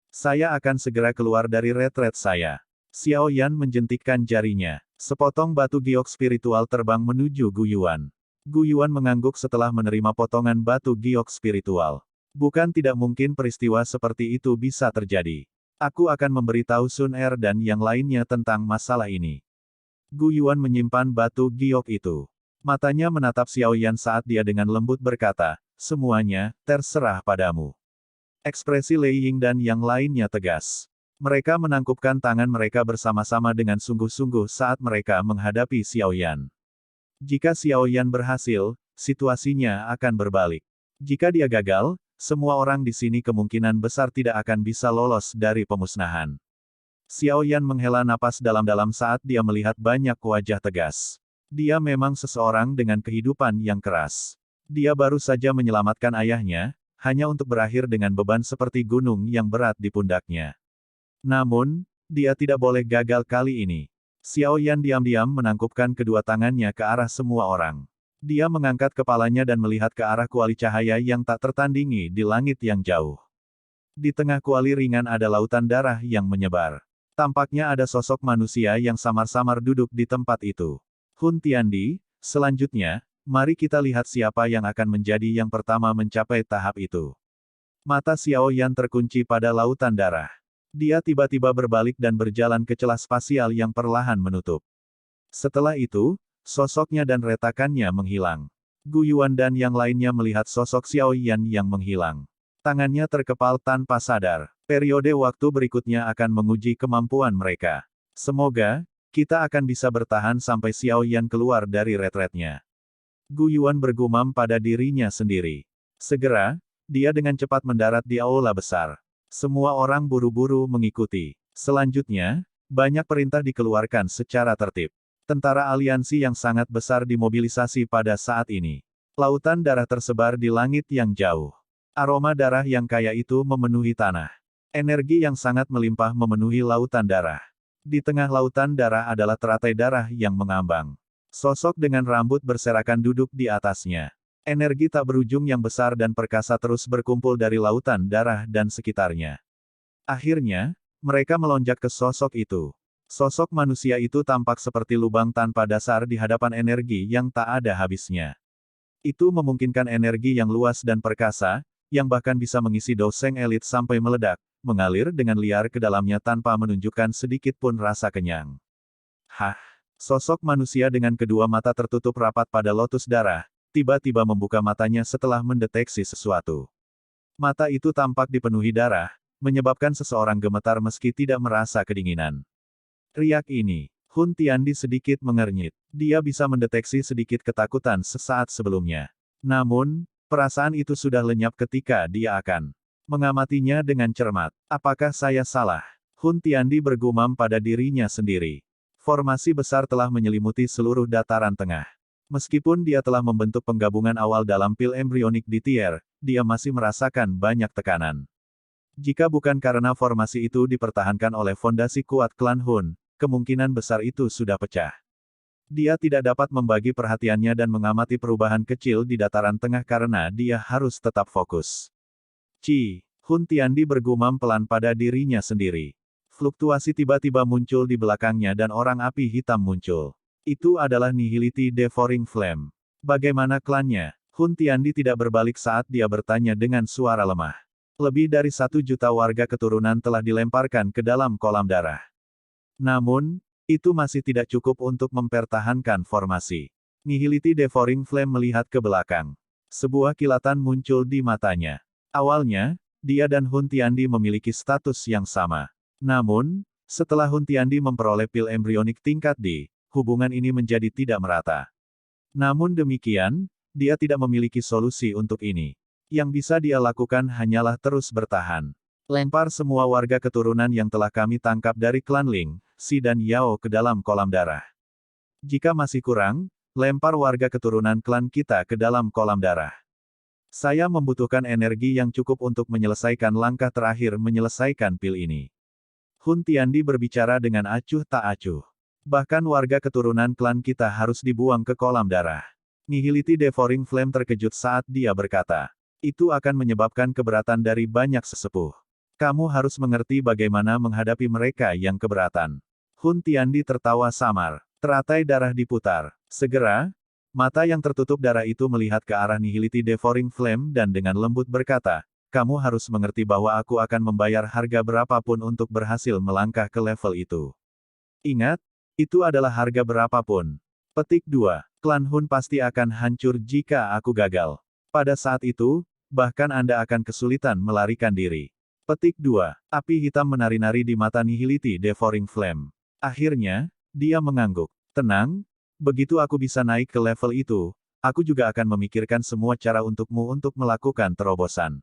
Saya akan segera keluar dari retret saya. Xiao Yan menjentikkan jarinya. Sepotong batu giok spiritual terbang menuju Gu Yuan. Gu Yuan mengangguk setelah menerima potongan batu giok spiritual. Bukan tidak mungkin peristiwa seperti itu bisa terjadi. Aku akan memberitahu Sun Er dan yang lainnya tentang masalah ini. Gu Yuan menyimpan batu giok itu. Matanya menatap Xiao Yan saat dia dengan lembut berkata, semuanya, terserah padamu. Ekspresi Lei Ying dan yang lainnya tegas. Mereka menangkupkan tangan mereka bersama-sama dengan sungguh-sungguh saat mereka menghadapi Xiao Yan. Jika Xiao Yan berhasil, situasinya akan berbalik. Jika dia gagal, semua orang di sini kemungkinan besar tidak akan bisa lolos dari pemusnahan. Xiao Yan menghela napas dalam-dalam saat dia melihat banyak wajah tegas. Dia memang seseorang dengan kehidupan yang keras. Dia baru saja menyelamatkan ayahnya, hanya untuk berakhir dengan beban seperti gunung yang berat di pundaknya. Namun, dia tidak boleh gagal kali ini. Xiao Yan diam-diam menangkupkan kedua tangannya ke arah semua orang. Dia mengangkat kepalanya dan melihat ke arah kuali cahaya yang tak tertandingi di langit yang jauh. Di tengah kuali ringan ada lautan darah yang menyebar. Tampaknya ada sosok manusia yang samar-samar duduk di tempat itu. Hun Tiandi, selanjutnya, mari kita lihat siapa yang akan menjadi yang pertama mencapai tahap itu. Mata Xiao Yan terkunci pada lautan darah. Dia tiba-tiba berbalik dan berjalan ke celah spasial yang perlahan menutup. Setelah itu, sosoknya dan retakannya menghilang. Gu Yuan dan yang lainnya melihat sosok Xiao Yan yang menghilang. Tangannya terkepal tanpa sadar. Periode waktu berikutnya akan menguji kemampuan mereka. Semoga kita akan bisa bertahan sampai Xiao Yan keluar dari retretnya. Gu Yuan bergumam pada dirinya sendiri. Segera, dia dengan cepat mendarat di aula besar. Semua orang buru-buru mengikuti. Selanjutnya, banyak perintah dikeluarkan secara tertib. Tentara aliansi yang sangat besar dimobilisasi pada saat ini. Lautan darah tersebar di langit yang jauh. Aroma darah yang kaya itu memenuhi tanah. Energi yang sangat melimpah memenuhi lautan darah. Di tengah lautan darah adalah teratai darah yang mengambang. Sosok dengan rambut berserakan duduk di atasnya. Energi tak berujung yang besar dan perkasa terus berkumpul dari lautan darah dan sekitarnya. Akhirnya, mereka melonjak ke sosok itu. Sosok manusia itu tampak seperti lubang tanpa dasar di hadapan energi yang tak ada habisnya. Itu memungkinkan energi yang luas dan perkasa, yang bahkan bisa mengisi doseng elit sampai meledak, mengalir dengan liar ke dalamnya tanpa menunjukkan sedikit pun rasa kenyang. Hah! Sosok manusia dengan kedua mata tertutup rapat pada lotus darah, tiba-tiba membuka matanya setelah mendeteksi sesuatu. Mata itu tampak dipenuhi darah, menyebabkan seseorang gemetar meski tidak merasa kedinginan. Riak ini, Hun Tiandi sedikit mengernyit. Dia bisa mendeteksi sedikit ketakutan sesaat sebelumnya. Namun, perasaan itu sudah lenyap ketika dia akan mengamatinya dengan cermat. Apakah saya salah? Hun Tiandi bergumam pada dirinya sendiri. Formasi besar telah menyelimuti seluruh dataran tengah. Meskipun dia telah membentuk penggabungan awal dalam pil embrionik di Tier, dia masih merasakan banyak tekanan. Jika bukan karena formasi itu dipertahankan oleh fondasi kuat klan Hun, kemungkinan besar itu sudah pecah. Dia tidak dapat membagi perhatiannya dan mengamati perubahan kecil di dataran tengah karena dia harus tetap fokus. Hun Tiandi bergumam pelan pada dirinya sendiri. Fluktuasi tiba-tiba muncul di belakangnya dan orang api hitam muncul. Itu adalah Nihility Devouring Flame. Bagaimana klannya? Hun Tiandi tidak berbalik saat dia bertanya dengan suara lemah. Lebih dari 1 juta warga keturunan telah dilemparkan ke dalam kolam darah. Namun, itu masih tidak cukup untuk mempertahankan formasi. Nihility Devouring Flame melihat ke belakang. Sebuah kilatan muncul di matanya. Awalnya, dia dan Hun Tiandi memiliki status yang sama. Namun, setelah Hun Tiandi memperoleh pil embrionik tingkat D, hubungan ini menjadi tidak merata. Namun demikian, dia tidak memiliki solusi untuk ini. Yang bisa dia lakukan hanyalah terus bertahan. Lempar semua warga keturunan yang telah kami tangkap dari klan Ling, Si dan Yao ke dalam kolam darah. Jika masih kurang, lempar warga keturunan klan kita ke dalam kolam darah. Saya membutuhkan energi yang cukup untuk menyelesaikan langkah terakhir menyelesaikan pil ini. Hun Tiandi berbicara dengan acuh tak acuh. Bahkan warga keturunan klan kita harus dibuang ke kolam darah. Nihility Devouring Flame terkejut saat dia berkata. Itu akan menyebabkan keberatan dari banyak sesepuh. Kamu harus mengerti bagaimana menghadapi mereka yang keberatan. Hun Tiandi tertawa samar. Teratai darah diputar. Segera, mata yang tertutup darah itu melihat ke arah Nihility Devouring Flame dan dengan lembut berkata, kamu harus mengerti bahwa aku akan membayar harga berapapun untuk berhasil melangkah ke level itu. Ingat, itu adalah harga berapapun. Petik 2. Klan Hun pasti akan hancur jika aku gagal. Pada saat itu, bahkan Anda akan kesulitan melarikan diri. Petik 2. Api hitam menari-nari di mata Nihility Devouring Flame. Akhirnya, dia mengangguk. Tenang, begitu aku bisa naik ke level itu, aku juga akan memikirkan semua cara untukmu untuk melakukan terobosan.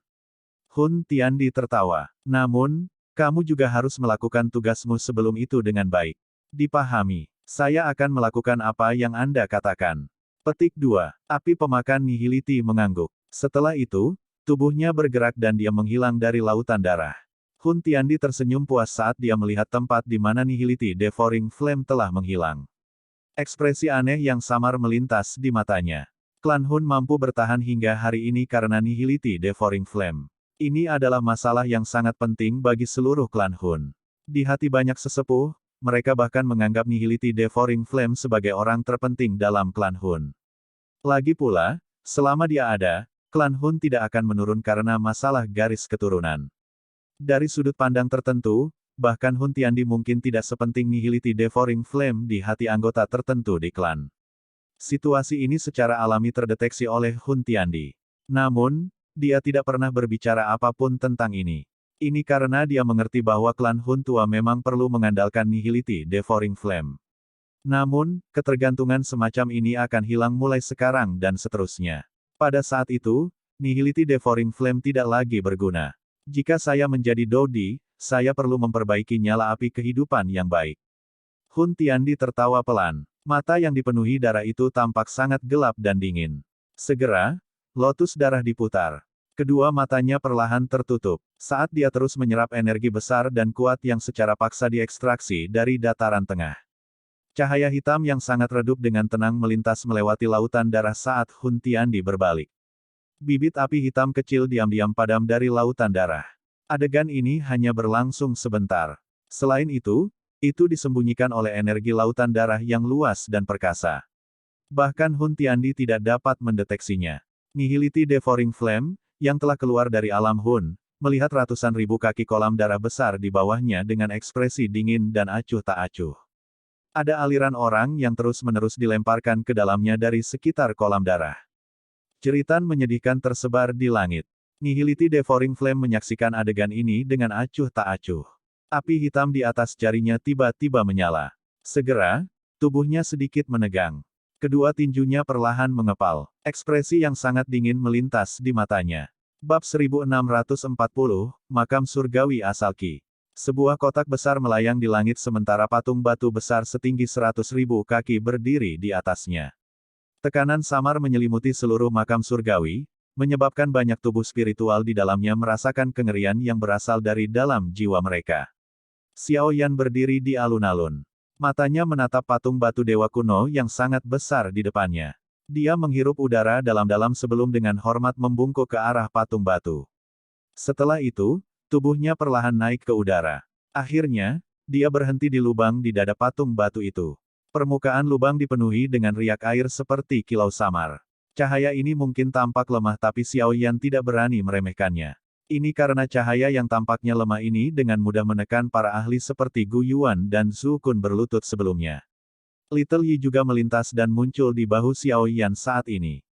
Hun Tiandi tertawa. Namun, kamu juga harus melakukan tugasmu sebelum itu dengan baik. Dipahami. Saya akan melakukan apa yang Anda katakan. Petik 2. Api pemakan Nihility mengangguk. Setelah itu, tubuhnya bergerak dan dia menghilang dari lautan darah. Hun Tiandi tersenyum puas saat dia melihat tempat di mana Nihility Devouring Flame telah menghilang. Ekspresi aneh yang samar melintas di matanya. Klan Hun mampu bertahan hingga hari ini karena Nihility Devouring Flame. Ini adalah masalah yang sangat penting bagi seluruh klan Hun. Di hati banyak sesepuh, mereka bahkan menganggap Nihility Devouring Flame sebagai orang terpenting dalam klan Hun. Lagi pula, selama dia ada, klan Hun tidak akan menurun karena masalah garis keturunan. Dari sudut pandang tertentu, bahkan Hun Tiandi mungkin tidak sepenting Nihility Devouring Flame di hati anggota tertentu di klan. Situasi ini secara alami terdeteksi oleh Hun Tiandi. Namun, dia tidak pernah berbicara apapun tentang ini. Ini karena dia mengerti bahwa klan Hun tua memang perlu mengandalkan Nihility Devouring Flame. Namun, ketergantungan semacam ini akan hilang mulai sekarang dan seterusnya. Pada saat itu, Nihility Devouring Flame tidak lagi berguna. Jika saya menjadi Dodi, saya perlu memperbaiki nyala api kehidupan yang baik. Hun Tiandi tertawa pelan. Mata yang dipenuhi darah itu tampak sangat gelap dan dingin. Segera, lotus darah diputar. Kedua matanya perlahan tertutup, saat dia terus menyerap energi besar dan kuat yang secara paksa diekstraksi dari dataran tengah. Cahaya hitam yang sangat redup dengan tenang melintas melewati lautan darah saat Hun Tiandi berbalik. Bibit api hitam kecil diam-diam padam dari lautan darah. Adegan ini hanya berlangsung sebentar. Selain itu disembunyikan oleh energi lautan darah yang luas dan perkasa. Bahkan Hun Tiandi tidak dapat mendeteksinya. Nihility Devouring Flame, yang telah keluar dari alam Hun, melihat ratusan ribu kaki kolam darah besar di bawahnya dengan ekspresi dingin dan acuh tak acuh. Ada aliran orang yang terus-menerus dilemparkan ke dalamnya dari sekitar kolam darah. Jeritan menyedihkan tersebar di langit. Nihility Devouring Flame menyaksikan adegan ini dengan acuh tak acuh. Api hitam di atas jarinya tiba-tiba menyala. Segera, tubuhnya sedikit menegang. Kedua tinjunya perlahan mengepal. Ekspresi yang sangat dingin melintas di matanya. Bab 1640, Makam Surgawi Asalki. Sebuah kotak besar melayang di langit sementara patung batu besar setinggi 100.000 kaki berdiri di atasnya. Tekanan samar menyelimuti seluruh makam surgawi, menyebabkan banyak tubuh spiritual di dalamnya merasakan kengerian yang berasal dari dalam jiwa mereka. Xiao Yan berdiri di alun-alun. Matanya menatap patung batu dewa kuno yang sangat besar di depannya. Dia menghirup udara dalam-dalam sebelum dengan hormat membungkuk ke arah patung batu. Setelah itu, tubuhnya perlahan naik ke udara. Akhirnya, dia berhenti di lubang di dada patung batu itu. Permukaan lubang dipenuhi dengan riak air seperti kilau samar. Cahaya ini mungkin tampak lemah tapi Xiao Yan tidak berani meremehkannya. Ini karena cahaya yang tampaknya lemah ini dengan mudah menekan para ahli seperti Gu Yuan dan Zhu Kun berlutut sebelumnya. Little Yi juga melintas dan muncul di bahu Xiao Yan saat ini.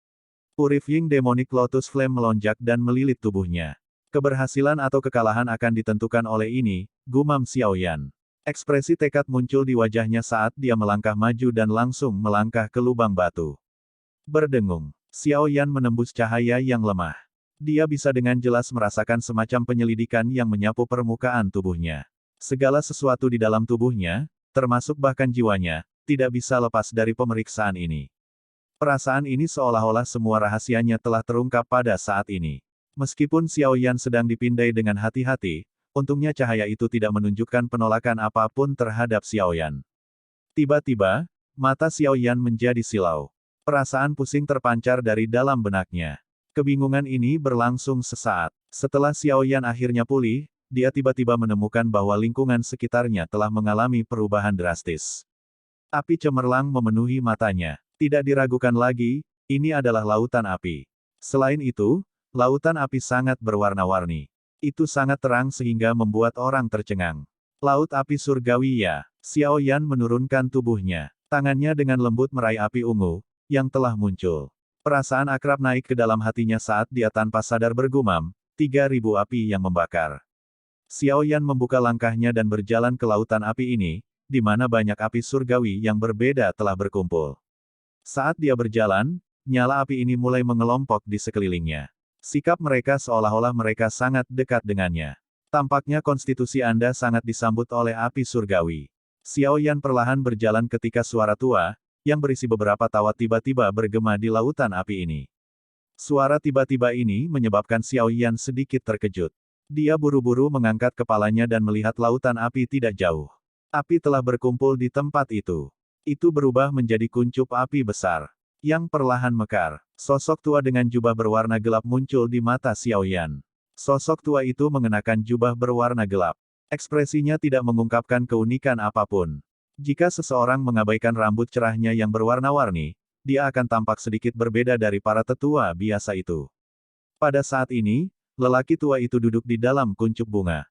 Purifying Demonic Lotus Flame melonjak dan melilit tubuhnya. Keberhasilan atau kekalahan akan ditentukan oleh ini, gumam Xiao Yan. Ekspresi tekad muncul di wajahnya saat dia melangkah maju dan langsung melangkah ke lubang batu. Berdengung, Xiao Yan menembus cahaya yang lemah. Dia bisa dengan jelas merasakan semacam penyelidikan yang menyapu permukaan tubuhnya. Segala sesuatu di dalam tubuhnya, termasuk bahkan jiwanya, tidak bisa lepas dari pemeriksaan ini. Perasaan ini seolah-olah semua rahasianya telah terungkap pada saat ini. Meskipun Xiao Yan sedang dipindai dengan hati-hati, untungnya cahaya itu tidak menunjukkan penolakan apapun terhadap Xiao Yan. Tiba-tiba, mata Xiao Yan menjadi silau. Perasaan pusing terpancar dari dalam benaknya. Kebingungan ini berlangsung sesaat. Setelah Xiao Yan akhirnya pulih, dia tiba-tiba menemukan bahwa lingkungan sekitarnya telah mengalami perubahan drastis. Api cemerlang memenuhi matanya. Tidak diragukan lagi, ini adalah lautan api. Selain itu, lautan api sangat berwarna-warni. Itu sangat terang sehingga membuat orang tercengang. Laut api surgawi ya. Xiao Yan menurunkan tubuhnya. Tangannya dengan lembut meraih api ungu, yang telah muncul. Perasaan akrab naik ke dalam hatinya saat dia tanpa sadar bergumam, 3.000 api yang membakar. Xiao Yan membuka langkahnya dan berjalan ke lautan api ini, di mana banyak api surgawi yang berbeda telah berkumpul. Saat dia berjalan, nyala api ini mulai mengelompok di sekelilingnya. Sikap mereka seolah-olah mereka sangat dekat dengannya. Tampaknya konstitusi Anda sangat disambut oleh api surgawi. Xiao Yan perlahan berjalan ketika suara tua, yang berisi beberapa tawa tiba-tiba bergema di lautan api ini. Suara tiba-tiba ini menyebabkan Xiao Yan sedikit terkejut. Dia buru-buru mengangkat kepalanya dan melihat lautan api tidak jauh. Api telah berkumpul di tempat itu. Itu berubah menjadi kuncup api besar, yang perlahan mekar. Sosok tua dengan jubah berwarna gelap muncul di mata Xiao Yan. Sosok tua itu mengenakan jubah berwarna gelap. Ekspresinya tidak mengungkapkan keunikan apapun. Jika seseorang mengabaikan rambut cerahnya yang berwarna-warni, dia akan tampak sedikit berbeda dari para tetua biasa itu. Pada saat ini, lelaki tua itu duduk di dalam kuncup bunga.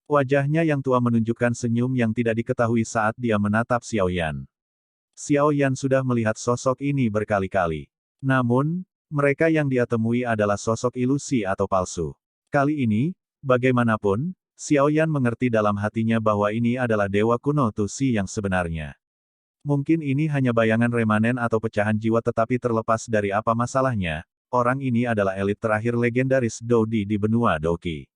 Wajahnya yang tua menunjukkan senyum yang tidak diketahui saat dia menatap Xiao Yan. Xiao Yan sudah melihat sosok ini berkali-kali. Namun, mereka yang dia temui adalah sosok ilusi atau palsu. Kali ini, bagaimanapun, Xiao Yan mengerti dalam hatinya bahwa ini adalah dewa kuno Tusi yang sebenarnya. Mungkin ini hanya bayangan remanen atau pecahan jiwa tetapi terlepas dari apa masalahnya, orang ini adalah elit terakhir legendaris Dodi di benua Doqi.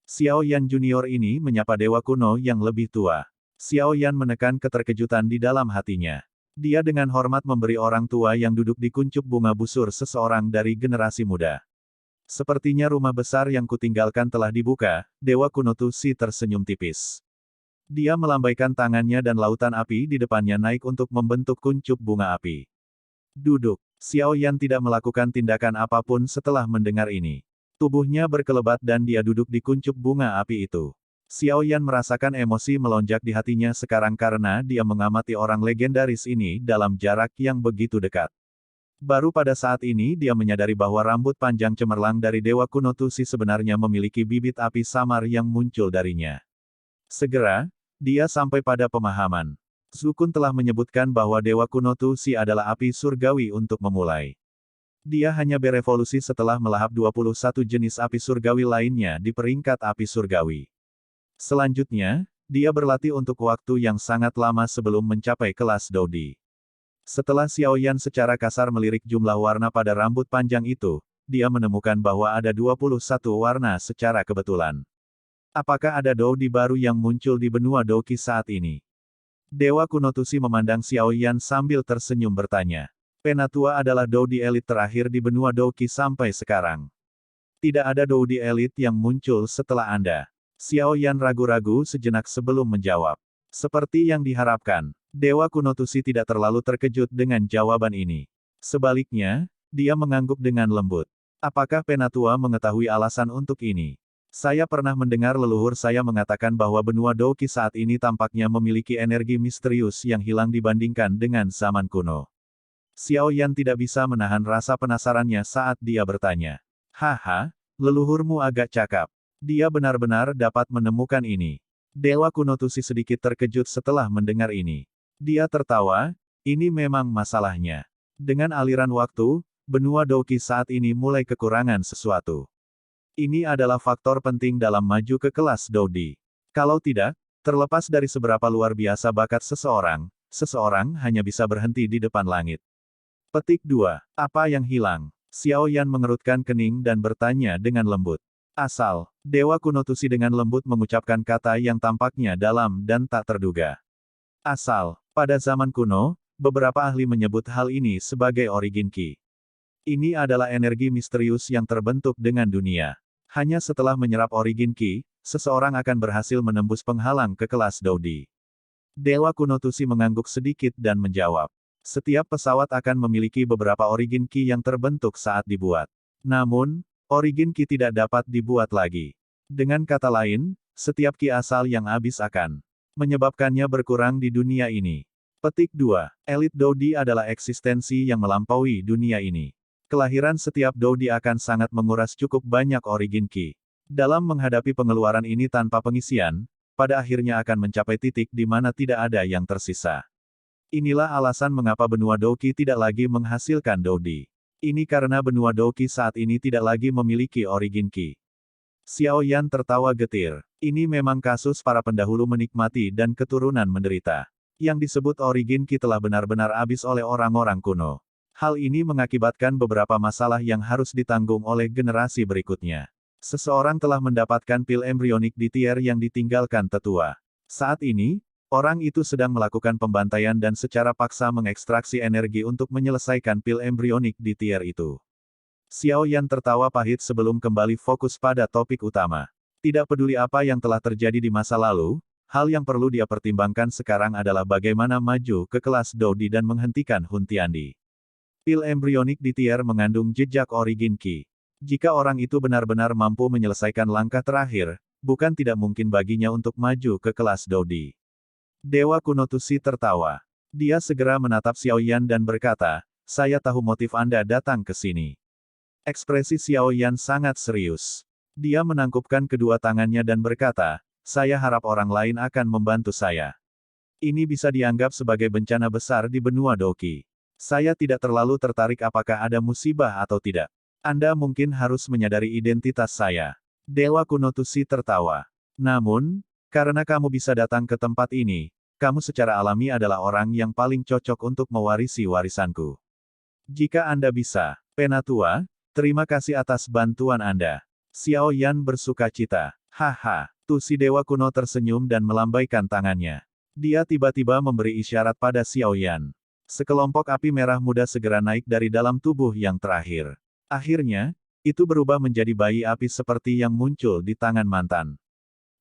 Xiao Yan Junior ini menyapa dewa kuno yang lebih tua. Xiao Yan menekan keterkejutan di dalam hatinya. Dia dengan hormat memberi orang tua yang duduk di kuncup bunga busur seseorang dari generasi muda. Sepertinya rumah besar yang kutinggalkan telah dibuka, dewa kuno Tusi tersenyum tipis. Dia melambaikan tangannya dan lautan api di depannya naik untuk membentuk kuncup bunga api. Duduk. Xiao Yan tidak melakukan tindakan apapun setelah mendengar ini. Tubuhnya berkelebat dan dia duduk di kuncup bunga api itu. Xiao Yan merasakan emosi melonjak di hatinya sekarang karena dia mengamati orang legendaris ini dalam jarak yang begitu dekat. Baru pada saat ini dia menyadari bahwa rambut panjang cemerlang dari dewa kuno Tusi sebenarnya memiliki bibit api samar yang muncul darinya. Segera, dia sampai pada pemahaman. Zukun telah menyebutkan bahwa dewa kuno Tusi adalah api surgawi untuk memulai. Dia hanya berevolusi setelah melahap 21 jenis api surgawi lainnya di peringkat api surgawi. Selanjutnya, dia berlatih untuk waktu yang sangat lama sebelum mencapai kelas Dodi. Setelah Xiao Yan secara kasar melirik jumlah warna pada rambut panjang itu, dia menemukan bahwa ada 21 warna secara kebetulan. Apakah ada Dodi baru yang muncul di benua Doqi saat ini? Dewa kuno Tusi memandang Xiao Yan sambil tersenyum bertanya. Penatua adalah Dodi elit terakhir di benua Doqi sampai sekarang. Tidak ada Dodi elit yang muncul setelah Anda. Xiao Yan ragu-ragu sejenak sebelum menjawab. Seperti yang diharapkan, Dewa kuno Tusi tidak terlalu terkejut dengan jawaban ini. Sebaliknya, dia mengangguk dengan lembut. Apakah Penatua mengetahui alasan untuk ini? Saya pernah mendengar leluhur saya mengatakan bahwa benua Doqi saat ini tampaknya memiliki energi misterius yang hilang dibandingkan dengan zaman kuno. Xiao Yan tidak bisa menahan rasa penasarannya saat dia bertanya. Haha, leluhurmu agak cakap. Dia benar-benar dapat menemukan ini. Dewa kuno Tusi sedikit terkejut setelah mendengar ini. Dia tertawa, ini memang masalahnya. Dengan aliran waktu, benua Doqi saat ini mulai kekurangan sesuatu. Ini adalah faktor penting dalam maju ke kelas Dodi. Kalau tidak, terlepas dari seberapa luar biasa bakat seseorang, seseorang hanya bisa berhenti di depan langit. Petik 2. Apa yang hilang? Xiao Yan mengerutkan kening dan bertanya dengan lembut. Asal, Dewa kuno Tusi dengan lembut mengucapkan kata yang tampaknya dalam dan tak terduga. Asal, pada zaman kuno, beberapa ahli menyebut hal ini sebagai origin ki. Ini adalah energi misterius yang terbentuk dengan dunia. Hanya setelah menyerap origin ki, seseorang akan berhasil menembus penghalang ke kelas Dodi. Dewa kuno Tusi mengangguk sedikit dan menjawab. Setiap pesawat akan memiliki beberapa origin ki yang terbentuk saat dibuat. Namun, origin ki tidak dapat dibuat lagi. Dengan kata lain, setiap ki asal yang habis akan menyebabkannya berkurang di dunia ini. Petik 2. Elit Dodi adalah eksistensi yang melampaui dunia ini. Kelahiran setiap Dodi akan sangat menguras cukup banyak origin ki. Dalam menghadapi pengeluaran ini tanpa pengisian, pada akhirnya akan mencapai titik di mana tidak ada yang tersisa. Inilah alasan mengapa benua Doki tidak lagi menghasilkan Dodi. Ini karena benua Doki saat ini tidak lagi memiliki origin ki. Xiao Yan tertawa getir. Ini memang kasus para pendahulu menikmati dan keturunan menderita. Yang disebut origin ki telah benar-benar habis oleh orang-orang kuno. Hal ini mengakibatkan beberapa masalah yang harus ditanggung oleh generasi berikutnya. Seseorang telah mendapatkan pil embrionik di tier yang ditinggalkan tetua. Saat ini, orang itu sedang melakukan pembantaian dan secara paksa mengekstraksi energi untuk menyelesaikan pil embrionik di tier itu. Xiao Yan tertawa pahit sebelum kembali fokus pada topik utama. Tidak peduli apa yang telah terjadi di masa lalu, hal yang perlu dia pertimbangkan sekarang adalah bagaimana maju ke kelas Dodi dan menghentikan Hun Tiandi. Pil embrionik di tier mengandung jejak origin ki. Jika orang itu benar-benar mampu menyelesaikan langkah terakhir, bukan tidak mungkin baginya untuk maju ke kelas Dodi. Dewa kuno Tusi tertawa. Dia segera menatap Xiao Yan dan berkata, saya tahu motif Anda datang ke sini. Ekspresi Xiao Yan sangat serius. Dia menangkupkan kedua tangannya dan berkata, saya harap orang lain akan membantu saya. Ini bisa dianggap sebagai bencana besar di benua Doki. Saya tidak terlalu tertarik apakah ada musibah atau tidak. Anda mungkin harus menyadari identitas saya. Dewa kuno Tusi tertawa. Namun, karena kamu bisa datang ke tempat ini, kamu secara alami adalah orang yang paling cocok untuk mewarisi warisanku. Jika Anda bisa, Penatua, terima kasih atas bantuan Anda. Xiao Yan bersuka cita. Haha, Tusi Dewa kuno tersenyum dan melambaikan tangannya. Dia tiba-tiba memberi isyarat pada Xiao Yan. Sekelompok api merah muda segera naik dari dalam tubuh yang terakhir. Akhirnya, itu berubah menjadi bayi api seperti yang muncul di tangan mantan.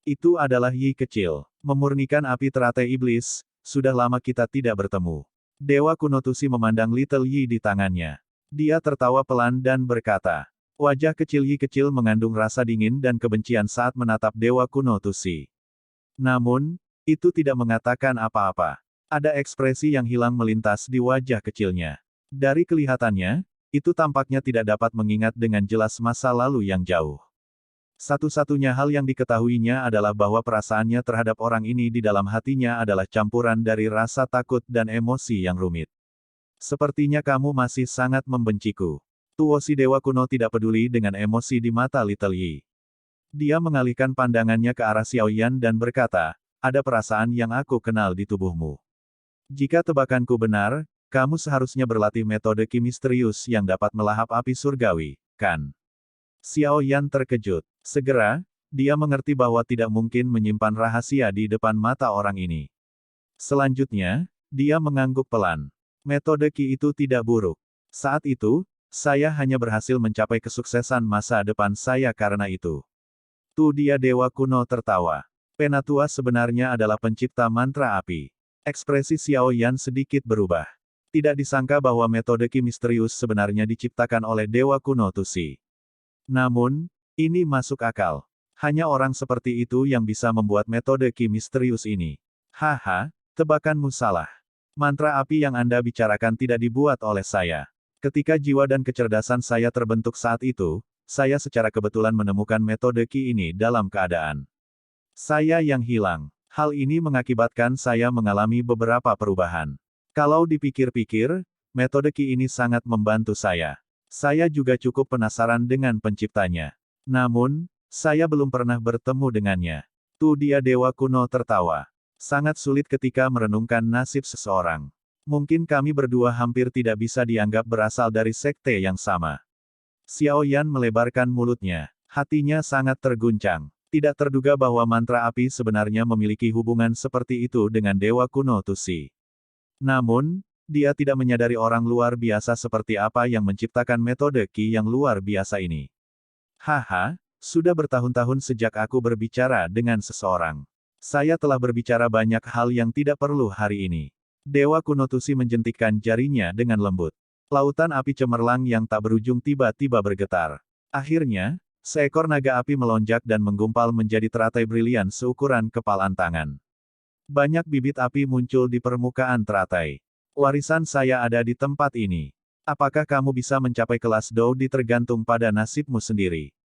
Itu adalah Yi kecil, memurnikan api teratai iblis, sudah lama kita tidak bertemu. Dewa kuno Tusi memandang Little Yi di tangannya. Dia tertawa pelan dan berkata, wajah kecil Yi kecil mengandung rasa dingin dan kebencian saat menatap Dewa kuno Tusi. Namun, itu tidak mengatakan apa-apa. Ada ekspresi yang hilang melintas di wajah kecilnya. Dari kelihatannya, itu tampaknya tidak dapat mengingat dengan jelas masa lalu yang jauh. Satu-satunya hal yang diketahuinya adalah bahwa perasaannya terhadap orang ini di dalam hatinya adalah campuran dari rasa takut dan emosi yang rumit. Sepertinya kamu masih sangat membenciku. Tuo si Dewa kuno tidak peduli dengan emosi di mata Little Yi. Dia mengalihkan pandangannya ke arah Xiao Yan dan berkata, ada perasaan yang aku kenal di tubuhmu. Jika tebakanku benar, kamu seharusnya berlatih metode ki misterius yang dapat melahap api surgawi, kan? Xiao Yan terkejut. Segera, dia mengerti bahwa tidak mungkin menyimpan rahasia di depan mata orang ini. Selanjutnya, dia mengangguk pelan. Metode ki itu tidak buruk. Saat itu, saya hanya berhasil mencapai kesuksesan masa depan saya karena itu. Dia Dewa kuno tertawa. Penatua sebenarnya adalah pencipta mantra api. Ekspresi Xiao Yan sedikit berubah. Tidak disangka bahwa metode ki misterius sebenarnya diciptakan oleh Dewa kuno Tusi. Namun, ini masuk akal. Hanya orang seperti itu yang bisa membuat metode ki misterius ini. Haha, tebakanmu salah. Mantra api yang Anda bicarakan tidak dibuat oleh saya. Ketika jiwa dan kecerdasan saya terbentuk saat itu, saya secara kebetulan menemukan metode ki ini dalam keadaan saya yang hilang. Hal ini mengakibatkan saya mengalami beberapa perubahan. Kalau dipikir-pikir, metode ki ini sangat membantu saya. Saya juga cukup penasaran dengan penciptanya. Namun, saya belum pernah bertemu dengannya. Dia Dewa kuno tertawa. Sangat sulit ketika merenungkan nasib seseorang. Mungkin kami berdua hampir tidak bisa dianggap berasal dari sekte yang sama. Xiao Yan melebarkan mulutnya. Hatinya sangat terguncang. Tidak terduga bahwa mantra api sebenarnya memiliki hubungan seperti itu dengan dewa kuno Tusi. Namun, dia tidak menyadari orang luar biasa seperti apa yang menciptakan metode Qi yang luar biasa ini. Haha, sudah bertahun-tahun sejak aku berbicara dengan seseorang. Saya telah berbicara banyak hal yang tidak perlu hari ini. Dewa kuno Tusi menjentikkan jarinya dengan lembut. Lautan api cemerlang yang tak berujung tiba-tiba bergetar. Akhirnya, seekor naga api melonjak dan menggumpal menjadi teratai brilian seukuran kepalan tangan. Banyak bibit api muncul di permukaan teratai. Warisan saya ada di tempat ini. Apakah kamu bisa mencapai kelas Dou Di tergantung pada nasibmu sendiri.